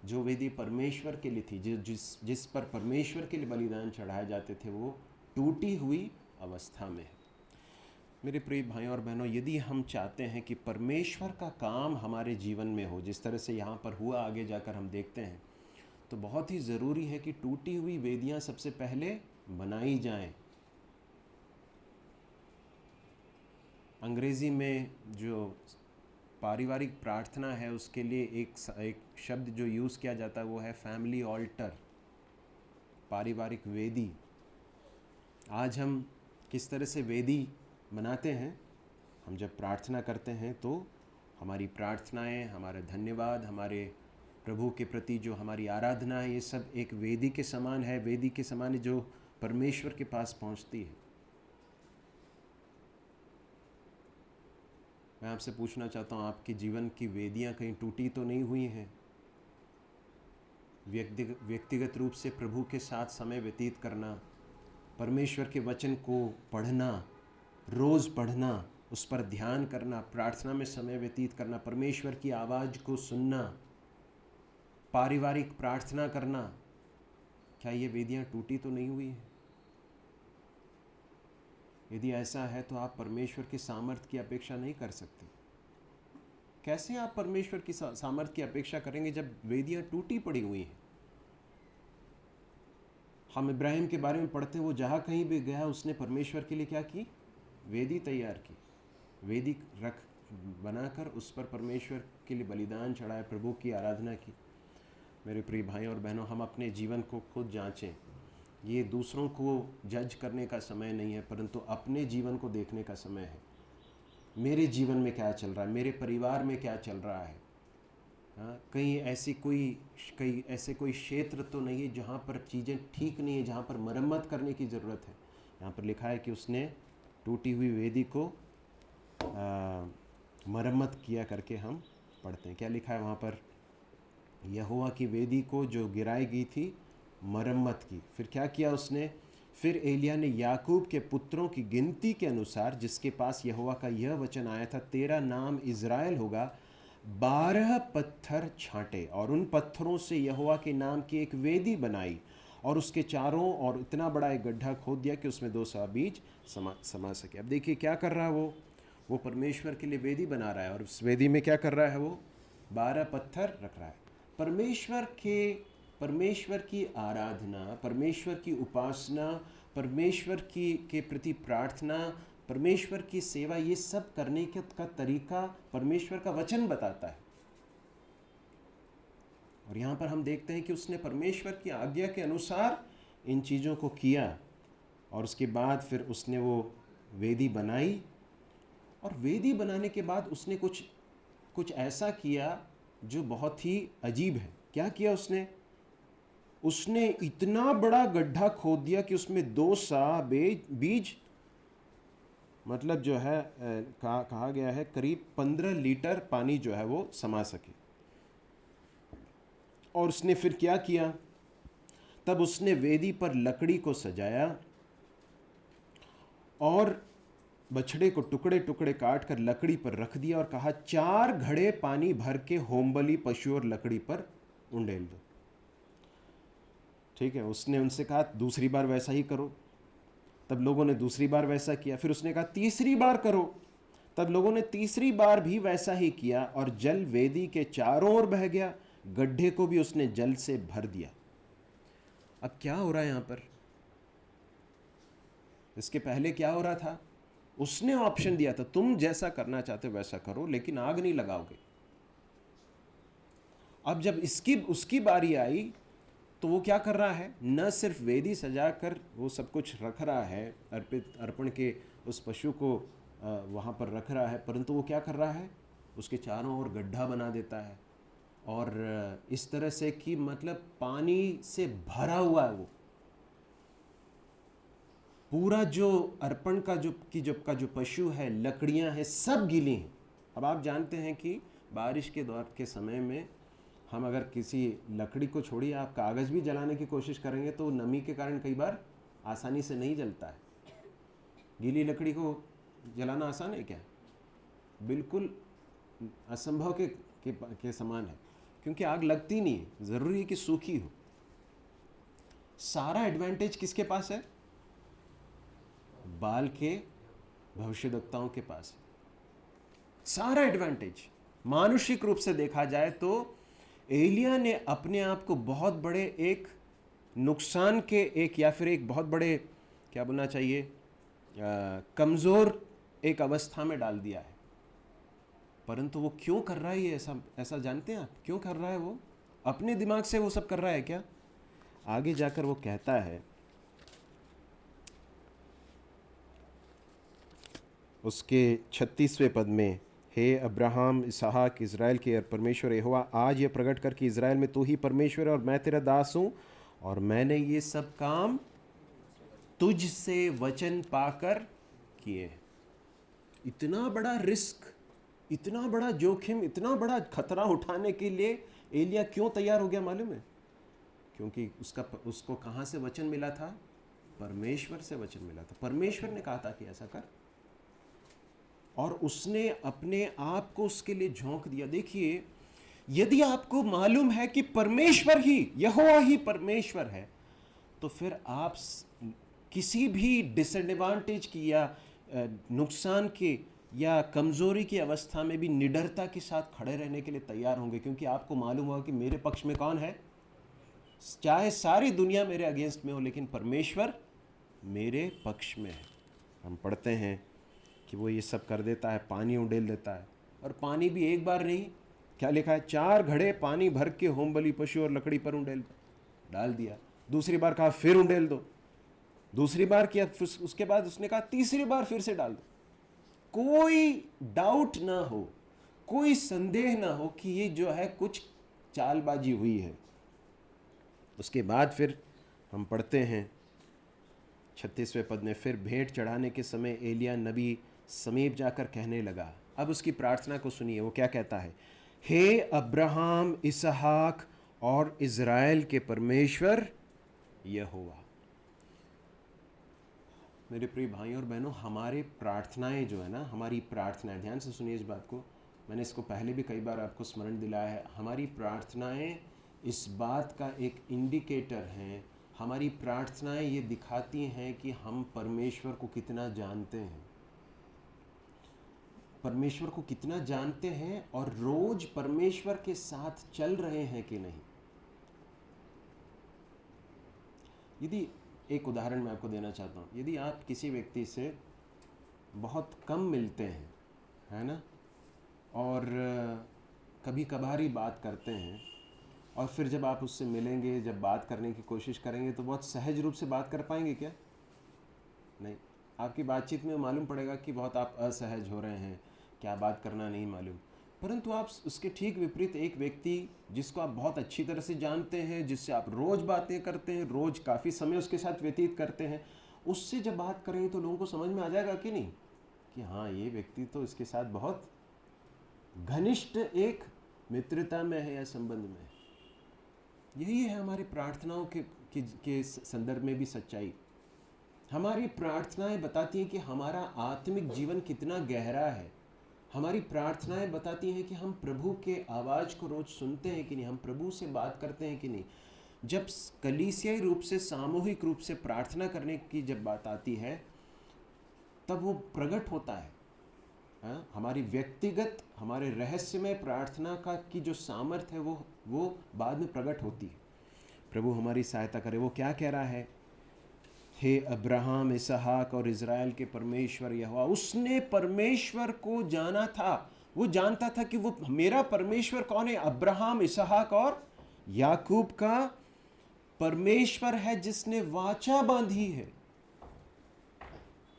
जो वेदी परमेश्वर के लिए थी, जिस पर परमेश्वर के लिए बलिदान चढ़ाए जाते थे, वो टूटी हुई अवस्था में है। मेरे प्रिय भाइयों और बहनों, यदि हम चाहते हैं कि परमेश्वर का काम हमारे जीवन में हो जिस तरह से यहाँ पर हुआ, आगे जाकर हम देखते हैं, तो बहुत ही ज़रूरी है कि टूटी हुई वेदियाँ सबसे पहले बनाई जाएं। अंग्रेज़ी में जो पारिवारिक प्रार्थना है उसके लिए एक शब्द जो यूज़ किया जाता है वो है फैमिली ऑल्टर, पारिवारिक वेदी। आज हम किस तरह से वेदी बनाते हैं? हम जब प्रार्थना करते हैं तो हमारी प्रार्थनाएं, हमारा धन्यवाद, हमारे प्रभु के प्रति जो हमारी आराधना है, ये सब एक वेदी के समान है, वेदी के समान है जो परमेश्वर के पास पहुंचती है। मैं आपसे पूछना चाहता हूँ, आपके जीवन की वेदियाँ कहीं टूटी तो नहीं हुई हैं? व्यक्तिगत रूप से प्रभु के साथ समय व्यतीत करना, परमेश्वर के वचन को पढ़ना, रोज़ पढ़ना, उस पर ध्यान करना, प्रार्थना में समय व्यतीत करना, परमेश्वर की आवाज़ को सुनना, पारिवारिक प्रार्थना करना, क्या ये वेदियाँ टूटी तो नहीं हुई हैं? यदि ऐसा है तो आप परमेश्वर के सामर्थ्य की अपेक्षा नहीं कर सकते। कैसे आप परमेश्वर की सामर्थ्य की अपेक्षा करेंगे जब वेदियाँ टूटी पड़ी हुई हैं? हम इब्राहिम के बारे में पढ़ते हैं, वो जहाँ कहीं भी गया उसने परमेश्वर के लिए क्या की? वेदी तैयार की, वेदी रख बनाकर उस पर परमेश्वर के लिए बलिदान चढ़ाया, प्रभु की आराधना की। मेरे प्रिय भाइयों और बहनों, हम अपने जीवन को खुद जांचें। ये दूसरों को जज करने का समय नहीं है, परंतु अपने जीवन को देखने का समय है। मेरे जीवन में क्या चल रहा है, मेरे परिवार में क्या चल रहा है? हाँ, कहीं ऐसे कोई क्षेत्र तो नहीं है जहाँ पर चीज़ें ठीक नहीं है, जहाँ पर मरम्मत करने की ज़रूरत है। यहाँ पर लिखा है कि उसने टूटी हुई वेदी को मरम्मत किया करके हम पढ़ते हैं। क्या लिखा है वहाँ पर? यहोवा की वेदी को जो गिराई गई थी मरम्मत की। फिर क्या किया उसने? फिर एलिया ने याकूब के पुत्रों की गिनती के अनुसार, जिसके पास यहोवा का यह वचन आया था, तेरा नाम इज़राइल होगा, 12 पत्थर छांटे और उन पत्थरों से यहोवा के नाम की एक वेदी बनाई और उसके चारों और इतना बड़ा एक गड्ढा खोद दिया कि उसमें 200 बीज समा सके। अब देखिए क्या कर रहा है वो परमेश्वर के लिए वेदी बना रहा है और उस वेदी में क्या कर रहा है? वो 12 पत्थर रख रहा है। परमेश्वर की आराधना, परमेश्वर की उपासना, परमेश्वर के प्रति प्रार्थना, परमेश्वर की सेवा, ये सब करने का तरीका परमेश्वर का वचन बताता है। और यहाँ पर हम देखते हैं कि उसने परमेश्वर की आज्ञा के अनुसार इन चीज़ों को किया और उसके बाद फिर उसने वो वेदी बनाई। और वेदी बनाने के बाद उसने कुछ ऐसा किया जो बहुत ही अजीब है। क्या किया उसने इतना बड़ा गड्ढा खोद दिया कि उसमें 200 बीज, मतलब जो है कहा गया है करीब 15 लीटर पानी जो है वो समा सके। और उसने फिर क्या किया? तब उसने वेदी पर लकड़ी को सजाया और बछड़े को टुकड़े टुकड़े काट कर लकड़ी पर रख दिया और कहा, 4 घड़े पानी भर के होमबलि पशु और लकड़ी पर उंडेल दो। ठीक है, उसने उनसे कहा दूसरी बार वैसा ही करो। तब लोगों ने दूसरी बार वैसा किया। फिर उसने कहा तीसरी बार करो। तब लोगों ने तीसरी बार भी वैसा ही किया और जल वेदी के चारों ओर बह गया, गड्ढे को भी उसने जल से भर दिया। अब क्या हो रहा है यहाँ पर? इसके पहले क्या हो रहा था? उसने ऑप्शन दिया था, तुम जैसा करना चाहते हो वैसा करो, लेकिन आग नहीं लगाओगे। अब जब उसकी बारी आई तो वो क्या कर रहा है? न सिर्फ वेदी सजाकर वो सब कुछ रख रहा है, अर्पण के उस पशु को वहाँ पर रख रहा है, परंतु वो क्या कर रहा है? उसके चारों ओर गड्ढा बना देता है और इस तरह से कि मतलब पानी से भरा हुआ है वो पूरा, जो अर्पण का जो पशु है, लकड़ियाँ हैं, सब गीली हैं। अब आप जानते हैं कि बारिश के दौर के समय में हम अगर किसी लकड़ी को छोड़िए, आप कागज़ भी जलाने की कोशिश करेंगे तो नमी के कारण कई बार आसानी से नहीं जलता है। गीली लकड़ी को जलाना आसान है क्या? बिल्कुल असंभव के समान है, क्योंकि आग लगती नहीं है, ज़रूरी है कि सूखी हो। सारा एडवांटेज किसके पास है? बाल के भविष्यद्वक्ताओं के पास है, सारा एडवांटेज। मानुषिक रूप से देखा जाए तो एलिया ने अपने आप को बहुत बड़े एक नुकसान के एक या फिर एक बहुत बड़े क्या बोलना चाहिए कमज़ोर एक अवस्था में डाल दिया है। परंतु वो क्यों कर रहा है ये ऐसा जानते हैं आप? क्यों कर रहा है? वो अपने दिमाग से वो सब कर रहा है क्या? आगे जाकर वो कहता है उसके 36वें पद में, हे अब्राहम, इसहाक, इज़राइल के परमेश्वर यहोवा, आज ये प्रकट कर कि इज़राइल में तू ही परमेश्वर है और मैं तेरा दास हूँ, और मैंने ये सब काम तुझ से वचन पाकर किए। इतना बड़ा रिस्क, इतना बड़ा जोखिम, इतना बड़ा खतरा उठाने के लिए एलिया क्यों तैयार हो गया मालूम है? क्योंकि उसको कहाँ से वचन मिला था? परमेश्वर से वचन मिला था। परमेश्वर ने कहा था कि ऐसा कर, और उसने अपने आप को उसके लिए झोंक दिया। देखिए, यदि आपको मालूम है कि परमेश्वर ही, यहोवा ही परमेश्वर है, तो फिर आप किसी भी डिसएडवांटेज की या नुकसान के या कमज़ोरी की अवस्था में भी निडरता के साथ खड़े रहने के लिए तैयार होंगे, क्योंकि आपको मालूम होगा कि मेरे पक्ष में कौन है। चाहे सारी दुनिया मेरे अगेंस्ट में हो, लेकिन परमेश्वर मेरे पक्ष में है। हम पढ़ते हैं कि वो ये सब कर देता है, पानी उंडेल देता है, और पानी भी एक बार नहीं, क्या लिखा है, 4 घड़े पानी भर के होमबलि पशु और लकड़ी पर उंडेल डाल दिया। दूसरी बार कहा फिर उंडेल दो, दूसरी बार किया, उसके बाद उसने कहा तीसरी बार फिर से डाल दो। कोई डाउट ना हो, कोई संदेह ना हो कि ये जो है कुछ चालबाजी हुई है। उसके बाद फिर हम पढ़ते हैं 36वें पद में, फिर भेंट चढ़ाने के समय एलिया नबी समीप जाकर कहने लगा। अब उसकी प्रार्थना को सुनिए, वो क्या कहता है, हे अब्राहम, इसहाक और इज़राइल के परमेश्वर यहोवा। मेरे प्रिय भाइयों और बहनों, हमारे प्रार्थनाएं जो है ना, हमारी प्रार्थनाएं, ध्यान से सुनिए इस बात को, मैंने इसको पहले भी कई बार आपको स्मरण दिलाया है, हमारी प्रार्थनाएं इस बात का एक इंडिकेटर हैं, हमारी प्रार्थनाएं ये दिखाती हैं कि हम परमेश्वर को कितना जानते हैं, परमेश्वर को कितना जानते हैं और रोज परमेश्वर के साथ चल रहे हैं कि नहीं। यदि एक उदाहरण मैं आपको देना चाहता हूँ, यदि आप किसी व्यक्ति से बहुत कम मिलते हैं, है ना, और कभी कभार ही बात करते हैं, और फिर जब आप उससे मिलेंगे, जब बात करने की कोशिश करेंगे, तो बहुत सहज रूप से बात कर पाएंगे क्या? नहीं, आपकी बातचीत में मालूम पड़ेगा कि बहुत आप असहज हो रहे हैं, क्या बात करना नहीं मालूम। परंतु आप उसके ठीक विपरीत एक व्यक्ति जिसको आप बहुत अच्छी तरह से जानते हैं, जिससे आप रोज़ बातें करते हैं, रोज़ काफ़ी समय उसके साथ व्यतीत करते हैं, उससे जब बात करेंगे तो लोगों को समझ में आ जाएगा कि नहीं, कि हाँ, ये व्यक्ति तो इसके साथ बहुत घनिष्ठ एक मित्रता में है या संबंध में है। यही है हमारे प्रार्थनाओं के संदर्भ में भी सच्चाई। हमारी प्रार्थनाएं बताती हैं कि हमारा आत्मिक जीवन कितना गहरा है। हमारी प्रार्थनाएं बताती हैं कि हम प्रभु के आवाज़ को रोज़ सुनते हैं कि नहीं, हम प्रभु से बात करते हैं कि नहीं। जब कलीसियाई रूप से, सामूहिक रूप से प्रार्थना करने की जब बात आती है, तब वो प्रकट होता है। हमारी व्यक्तिगत, हमारे रहस्यमय प्रार्थना का की जो सामर्थ्य है वो बाद में प्रकट होती है। प्रभु हमारी सहायता करे। वो क्या कह रहा है, हे अब्राहम, इसहाक और इज़राइल के परमेश्वर यहोवा। उसने परमेश्वर को जाना था, वो जानता था कि वो मेरा परमेश्वर कौन है, अब्राहम, इसहाक और याकूब का परमेश्वर है, जिसने वाचा बांधी है।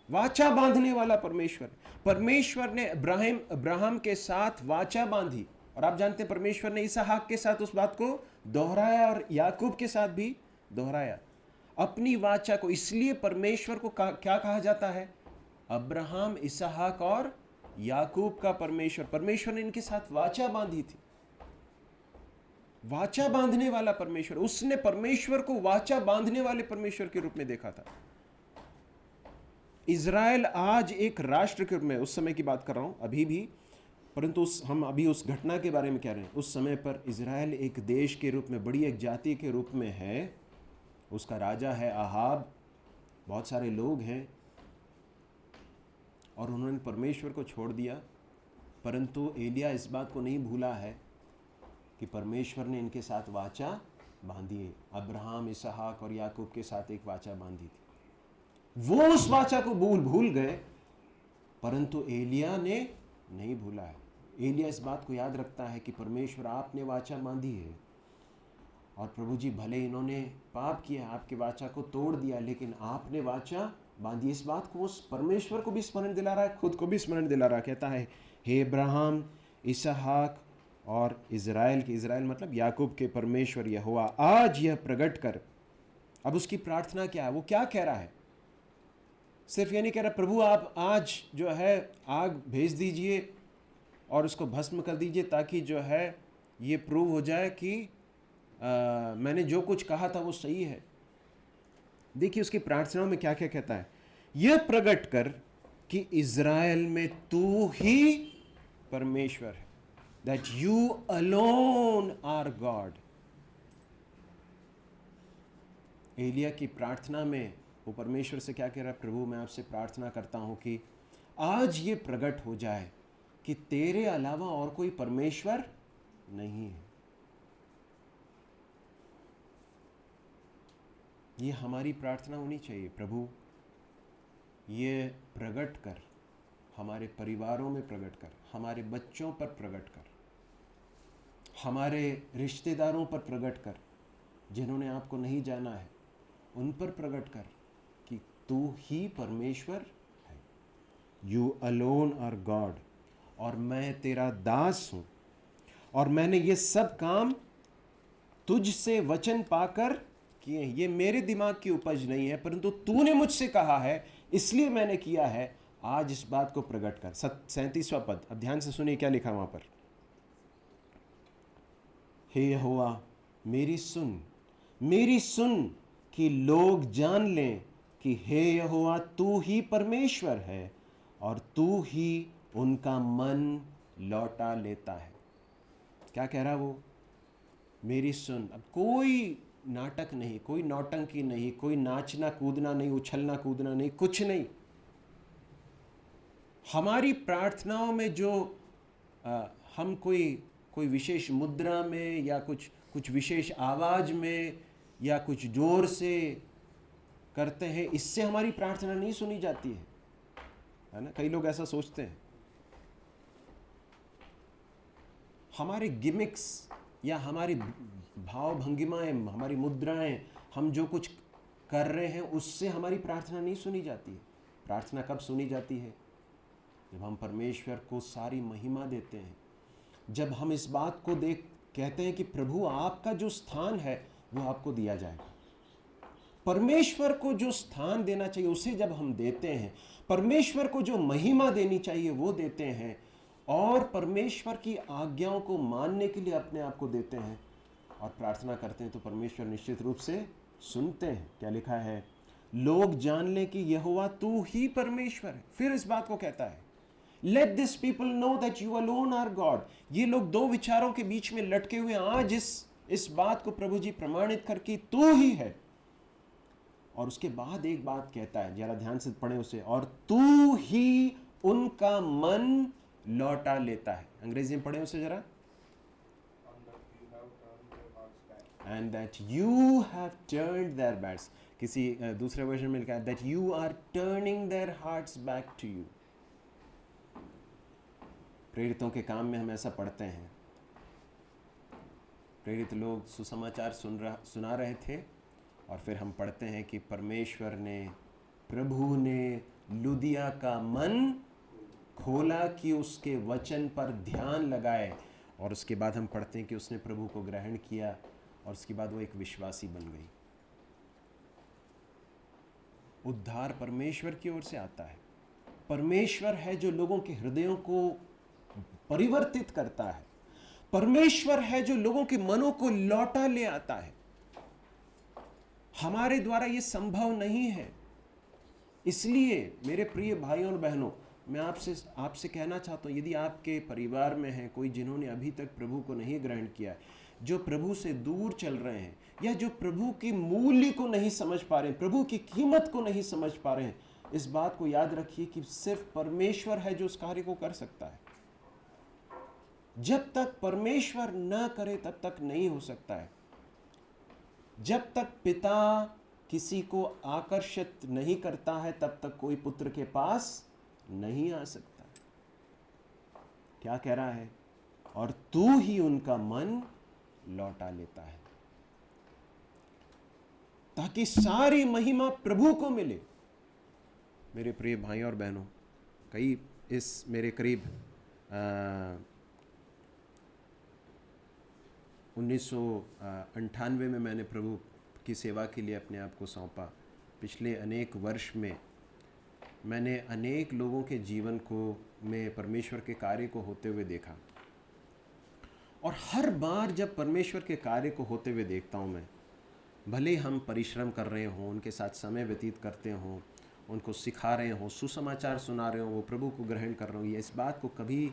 वाचा बांधने वाला परमेश्वर। परमेश्वर ने अब्राहम के साथ वाचा बांधी, और आप जानते हैं परमेश्वर ने इसहाक के साथ उस बात को दोहराया और याकूब के साथ भी दोहराया अपनी वाचा को। इसलिए परमेश्वर को क्या कहा जाता है, अब्राहम, इसहाक और याकूब का परमेश्वर। परमेश्वर ने इनके साथ वाचा बांधी थी, वाचा बांधने वाला परमेश्वर। उसने परमेश्वर को वाचा बांधने वाले परमेश्वर के रूप में देखा था। इज़राइल आज एक राष्ट्र के रूप में, उस समय की बात कर रहा हूं, अभी भी, परंतु हम अभी उस घटना के बारे में कह रहे हैं। उस समय पर इज़राइल एक देश के रूप में, बड़ी एक जाति के रूप में है। उसका राजा है आहाब, बहुत सारे लोग हैं, और उन्होंने परमेश्वर को छोड़ दिया। परंतु एलिया इस बात को नहीं भूला है कि परमेश्वर ने इनके साथ वाचा बांधी है। अब्राहम, इसहाक और याकूब के साथ एक वाचा बांधी थी। वो उस वाचा को भूल गए, परंतु एलिया ने नहीं भूला है। एलिया इस बात को याद रखता है कि परमेश्वर आपने वाचा बांधी है, और प्रभु जी भले इन्होंने पाप किया, आपके वाचा को तोड़ दिया, लेकिन आपने वाचा बांधी। इस बात को उस परमेश्वर को भी स्मरण दिला रहा है, खुद को भी स्मरण दिला रहा है। कहता है, हे अब्राहम, इसहाक और इज़राइल के, इज़राइल मतलब याकूब के परमेश्वर यहोवा, आज यह प्रकट कर। अब उसकी प्रार्थना क्या है? वो क्या कह रहा है? सिर्फ ये नहीं कह रहा प्रभु आप आज जो है आग भेज दीजिए और उसको भस्म कर दीजिए, ताकि जो है ये प्रूव हो जाए कि मैंने जो कुछ कहा था वो सही है। देखिए उसकी प्रार्थनाओं में क्या क्या कहता है। यह प्रकट कर कि इज़राइल में तू ही परमेश्वर है, that you alone are God। Elia की प्रार्थना में वो परमेश्वर से क्या कह रहा है? प्रभु मैं आपसे प्रार्थना करता हूं कि आज ये प्रकट हो जाए कि तेरे अलावा और कोई परमेश्वर नहीं है। ये हमारी प्रार्थना होनी चाहिए। प्रभु ये प्रकट कर, हमारे परिवारों में प्रकट कर, हमारे बच्चों पर प्रकट कर, हमारे रिश्तेदारों पर प्रकट कर, जिन्होंने आपको नहीं जाना है उन पर प्रकट कर कि तू ही परमेश्वर है। यू अलोन आर गॉड, और मैं तेरा दास हूँ, और मैंने ये सब काम तुझसे वचन पाकर किए हैं। ये मेरे दिमाग की उपज नहीं है, परंतु तूने मुझसे कहा है इसलिए मैंने किया है। आज इस बात को प्रकट कर। 37वां पद, अब ध्यान से सुनिए क्या लिखा वहां पर। हे यहोवा मेरी सुन कि लोग जान लें कि हे यहोवा तू ही परमेश्वर है, और तू ही उनका मन लौटा लेता है। क्या कह रहा वो? मेरी सुन। अब कोई नाटक नहीं, कोई नौटंकी नहीं, कोई नाचना कूदना नहीं, उछलना कूदना नहीं, कुछ नहीं। हमारी प्रार्थनाओं में जो हम कोई विशेष मुद्रा में या कुछ विशेष आवाज में या कुछ जोर से करते हैं, इससे हमारी प्रार्थना नहीं सुनी जाती है ना? कई लोग ऐसा सोचते हैं। हमारे गिमिक्स या हमारी भाव भंगिमाएं, हमारी मुद्राएं, हम जो कुछ कर रहे हैं उससे हमारी प्रार्थना नहीं सुनी जाती है। प्रार्थना कब सुनी जाती है? जब हम परमेश्वर को सारी महिमा देते हैं, जब हम इस बात को कहते हैं कि प्रभु आपका जो स्थान है वो आपको दिया जाएगा। परमेश्वर को जो स्थान देना चाहिए उसे जब हम देते हैं, परमेश्वर को जो महिमा देनी चाहिए वो देते हैं, और परमेश्वर की आज्ञाओं को मानने के लिए अपने आप को देते हैं और प्रार्थना करते हैं, तो परमेश्वर निश्चित रूप से सुनते हैं। क्या लिखा है? लोग जान लें कि यहोवा तू ही परमेश्वर है। फिर इस बात को कहता है, let this people know that you alone are God. ये लोग दो विचारों के बीच में लटके हुए आज इस बात को प्रभु जी प्रमाणित कर कि तू ही है। और उसके बाद एक बात कहता है, जरा ध्यान से पढ़े उसे, और तू ही उनका मन लौटा लेता है। अंग्रेजी में पढ़े उसे जरा। And that you have turned their backs. किसी दूसरे वर्जन में लिखा है that you are turning their hearts back to you. प्रेरितों के काम में हम ऐसा पढ़ते हैं। प्रेरित लोग सुसमाचार सुना रहे थे, और फिर हम पढ़ते हैं कि परमेश्वर ने, प्रभु ने लुदिया का मन खोला कि उसके वचन पर ध्यान लगाए, और उसके बाद हम पढ़ते हैं कि उसने प्रभु को ग्रहण किया, और उसके बाद वो एक विश्वासी बन गई। उद्धार परमेश्वर की ओर से आता है। परमेश्वर है जो लोगों के हृदयों को परिवर्तित करता है। परमेश्वर है जो लोगों के मनों को लौटा ले आता है। हमारे द्वारा ये संभव नहीं है। इसलिए मेरे प्रिय भाइयों और बहनों, मैं आपसे कहना चाहता हूँ, यदि आपके परिवार में है कोई जिन्होंने अभी तक प्रभु को नहीं ग्रहण किया, जो प्रभु से दूर चल रहे हैं, या जो प्रभु की मूल्य को नहीं समझ पा रहे हैं, प्रभु की कीमत को नहीं समझ पा रहे हैं, इस बात को याद रखिए कि सिर्फ परमेश्वर है जो उस कार्य को कर सकता है। जब तक परमेश्वर न करे तब तक नहीं हो सकता है। जब तक पिता किसी को आकर्षित नहीं करता है तब तक कोई पुत्र के पास नहीं आ सकता। क्या कह रहा है? और तू ही उनका मन लौटा लेता है, ताकि सारी महिमा प्रभु को मिले। मेरे प्रिय भाई और बहनों, मेरे करीब 1998 में मैंने प्रभु की सेवा के लिए अपने आप को सौंपा। पिछले अनेक वर्ष में मैंने अनेक लोगों के जीवन को में परमेश्वर के कार्य को होते हुए देखा, और हर बार जब परमेश्वर के कार्य को होते हुए देखता हूँ मैं, भले हम परिश्रम कर रहे हों, उनके साथ समय व्यतीत करते हों, उनको सिखा रहे हों, सुसमाचार सुना रहे हों, वो प्रभु को ग्रहण कर रहे हों, ये इस बात को कभी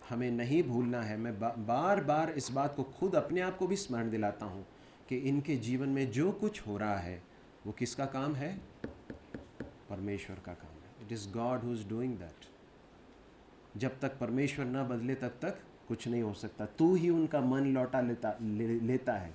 हमें नहीं भूलना है। मैं बार बार इस बात को खुद अपने आप को भी स्मरण दिलाता हूँ कि इनके जीवन में जो कुछ हो रहा है वो किसका काम है? परमेश्वर का काम है। It is God who is doing that. जब तक परमेश्वर न बदले तब तक कुछ नहीं हो सकता। तू ही उनका मन लौटा लेता है।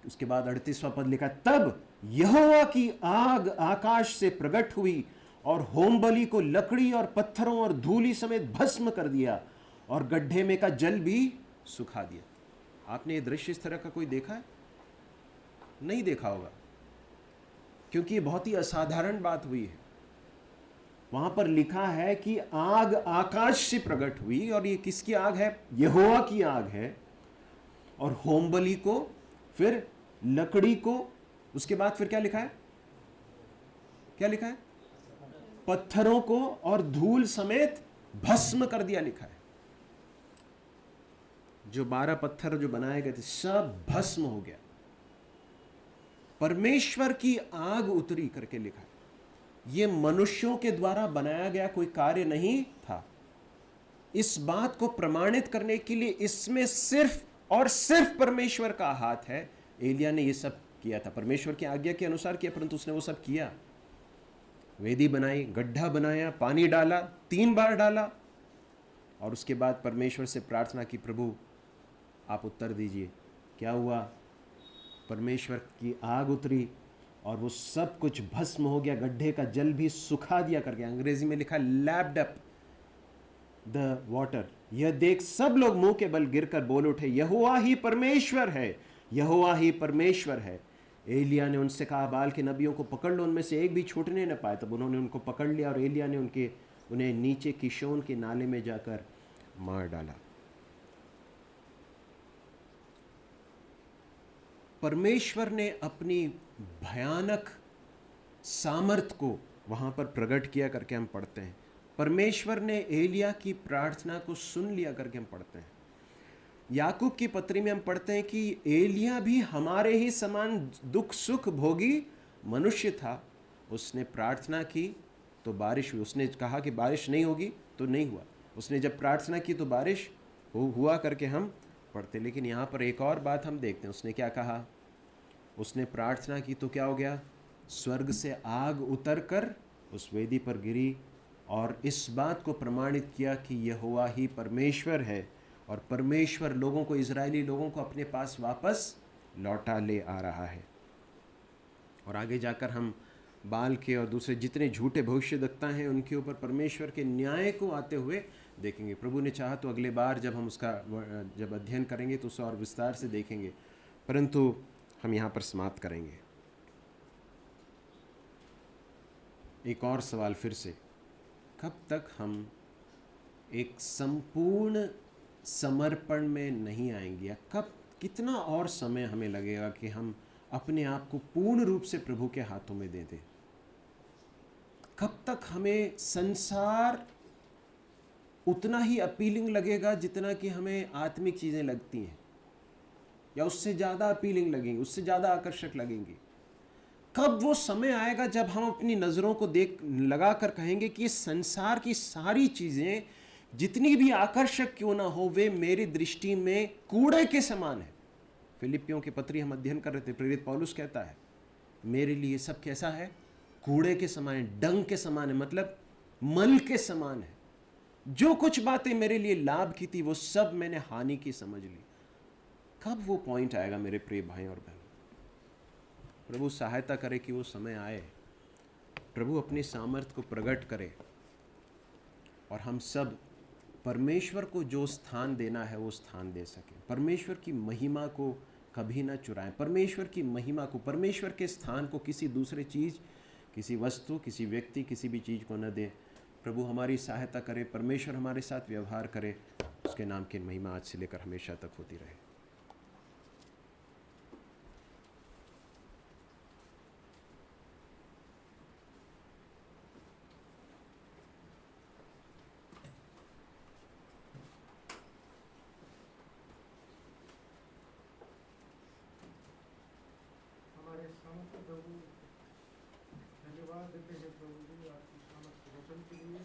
उसके बाद 38वां पद लिखा, तब यहोवा की आग आकाश से प्रकट हुई और होमबलि को लकड़ी और पत्थरों और धूलि समेत भस्म कर दिया और गड्ढे में का जल भी सुखा दिया। आपने ये दृश्य इस तरह का कोई देखा है? नहीं देखा होगा, क्योंकि ये बहुत ही असाधारण बात हुई है। वहां पर लिखा है कि आग आकाश से प्रकट हुई, और ये किसकी आग है? यहोवा की आग है। और होमबलि को, फिर लकड़ी को, उसके बाद फिर क्या लिखा है? क्या लिखा है? पत्थरों को और धूल समेत भस्म कर दिया लिखा है। जो 12 पत्थर जो बनाए गए थे सब भस्म हो गया। परमेश्वर की आग उतरी करके लिखा है। यह मनुष्यों के द्वारा बनाया गया कोई कार्य नहीं था। इस बात को प्रमाणित करने के लिए इसमें सिर्फ और सिर्फ परमेश्वर का हाथ है। एलिया ने यह सब किया था, परमेश्वर की आज्ञा के अनुसार किया, परंतु उसने वो सब किया। वेदी बनाई, गड्ढा बनाया, पानी डाला, 3 बार डाला, और उसके बाद परमेश्वर से प्रार्थना की, प्रभु आप उत्तर दीजिए। क्या हुआ? परमेश्वर की आग उतरी और वो सब कुछ भस्म हो गया, गड्ढे का जल भी सुखा दिया करके। अंग्रेजी में लिखा लैप्ड अप द वाटर। यह देख सब लोग मुंह के बल गिरकर बोल उठे, यहोवा ही परमेश्वर है, यहोवा ही परमेश्वर है। एलिया ने उनसे कहा, बाल के नबियों को पकड़ लो, उनमें से एक भी छूटने न पाए। तब उन्होंने उनको पकड़ लिया और एलिया ने उन्हें नीचे किशोन के नाले में जाकर मार डाला। परमेश्वर ने अपनी भयानक सामर्थ को वहां पर प्रकट किया करके हम पढ़ते हैं। परमेश्वर ने एलिया की प्रार्थना को सुन लिया करके हम पढ़ते हैं। याकूब की पत्री में हम पढ़ते हैं कि एलिया भी हमारे ही समान दुख सुख भोगी मनुष्य था। उसने प्रार्थना की तो बारिश हुई। उसने कहा कि बारिश नहीं होगी तो नहीं हुआ। उसने जब प्रार्थना की तो बारिश हुआ करके हम पढ़ते। लेकिन यहाँ पर एक और बात हम देखते हैं। उसने क्या कहा? उसने प्रार्थना की तो क्या हो गया? स्वर्ग से आग उतर कर उस वेदी पर गिरी और इस बात को प्रमाणित किया कि यहोवा ही परमेश्वर है, और परमेश्वर लोगों को, इजरायली लोगों को अपने पास वापस लौटा ले आ रहा है। और आगे जाकर हम बाल के और दूसरे जितने झूठे भविष्यद्वक्ता हैं उनके ऊपर परमेश्वर के न्याय को आते हुए देखेंगे। प्रभु ने चाहा तो अगले बार जब हम उसका जब अध्ययन करेंगे तो उसे और विस्तार से देखेंगे, परंतु हम यहाँ पर समाप्त करेंगे। एक और सवाल फिर से, कब तक हम एक संपूर्ण समर्पण में नहीं आएंगे, या कितना और समय हमें लगेगा कि हम अपने आप को पूर्ण रूप से प्रभु के हाथों में दे दें? कब तक हमें संसार उतना ही अपीलिंग लगेगा जितना कि हमें आत्मिक चीज़ें लगती हैं, या उससे ज़्यादा अपीलिंग लगेंगी, उससे ज़्यादा आकर्षक लगेंगी? कब वो समय आएगा जब हम अपनी नज़रों को लगा कर कहेंगे कि इस संसार की सारी चीज़ें जितनी भी आकर्षक क्यों ना हो, वे मेरी दृष्टि में कूड़े के समान है। फिलिपियों की पत्री हम अध्ययन कर रहे थे, प्रेरित पौलुस कहता है, मेरे लिए सब कैसा है? कूड़े के समान है, डंग के समान है, मतलब मल के समान है। जो कुछ बातें मेरे लिए लाभ की थी वो सब मैंने हानि की समझ ली। कब वो पॉइंट आएगा मेरे प्रिय भाई और बहन? प्रभु सहायता करे कि वो समय आए, प्रभु अपनी सामर्थ को प्रकट करे और हम सब परमेश्वर को जो स्थान देना है वो स्थान दे सकें। परमेश्वर की महिमा को कभी ना चुराएं। परमेश्वर की महिमा को, परमेश्वर के स्थान को किसी दूसरे चीज़, किसी वस्तु, किसी व्यक्ति, किसी भी चीज़ को न दें। प्रभु हमारी सहायता करे, परमेश्वर हमारे साथ व्यवहार करे, उसके नाम की महिमा आज से लेकर हमेशा तक होती रहे। हमारे समस्त प्रभु, धन्यवाद देते हैं प्रभु जी आपकी समस्त वचन के लिए।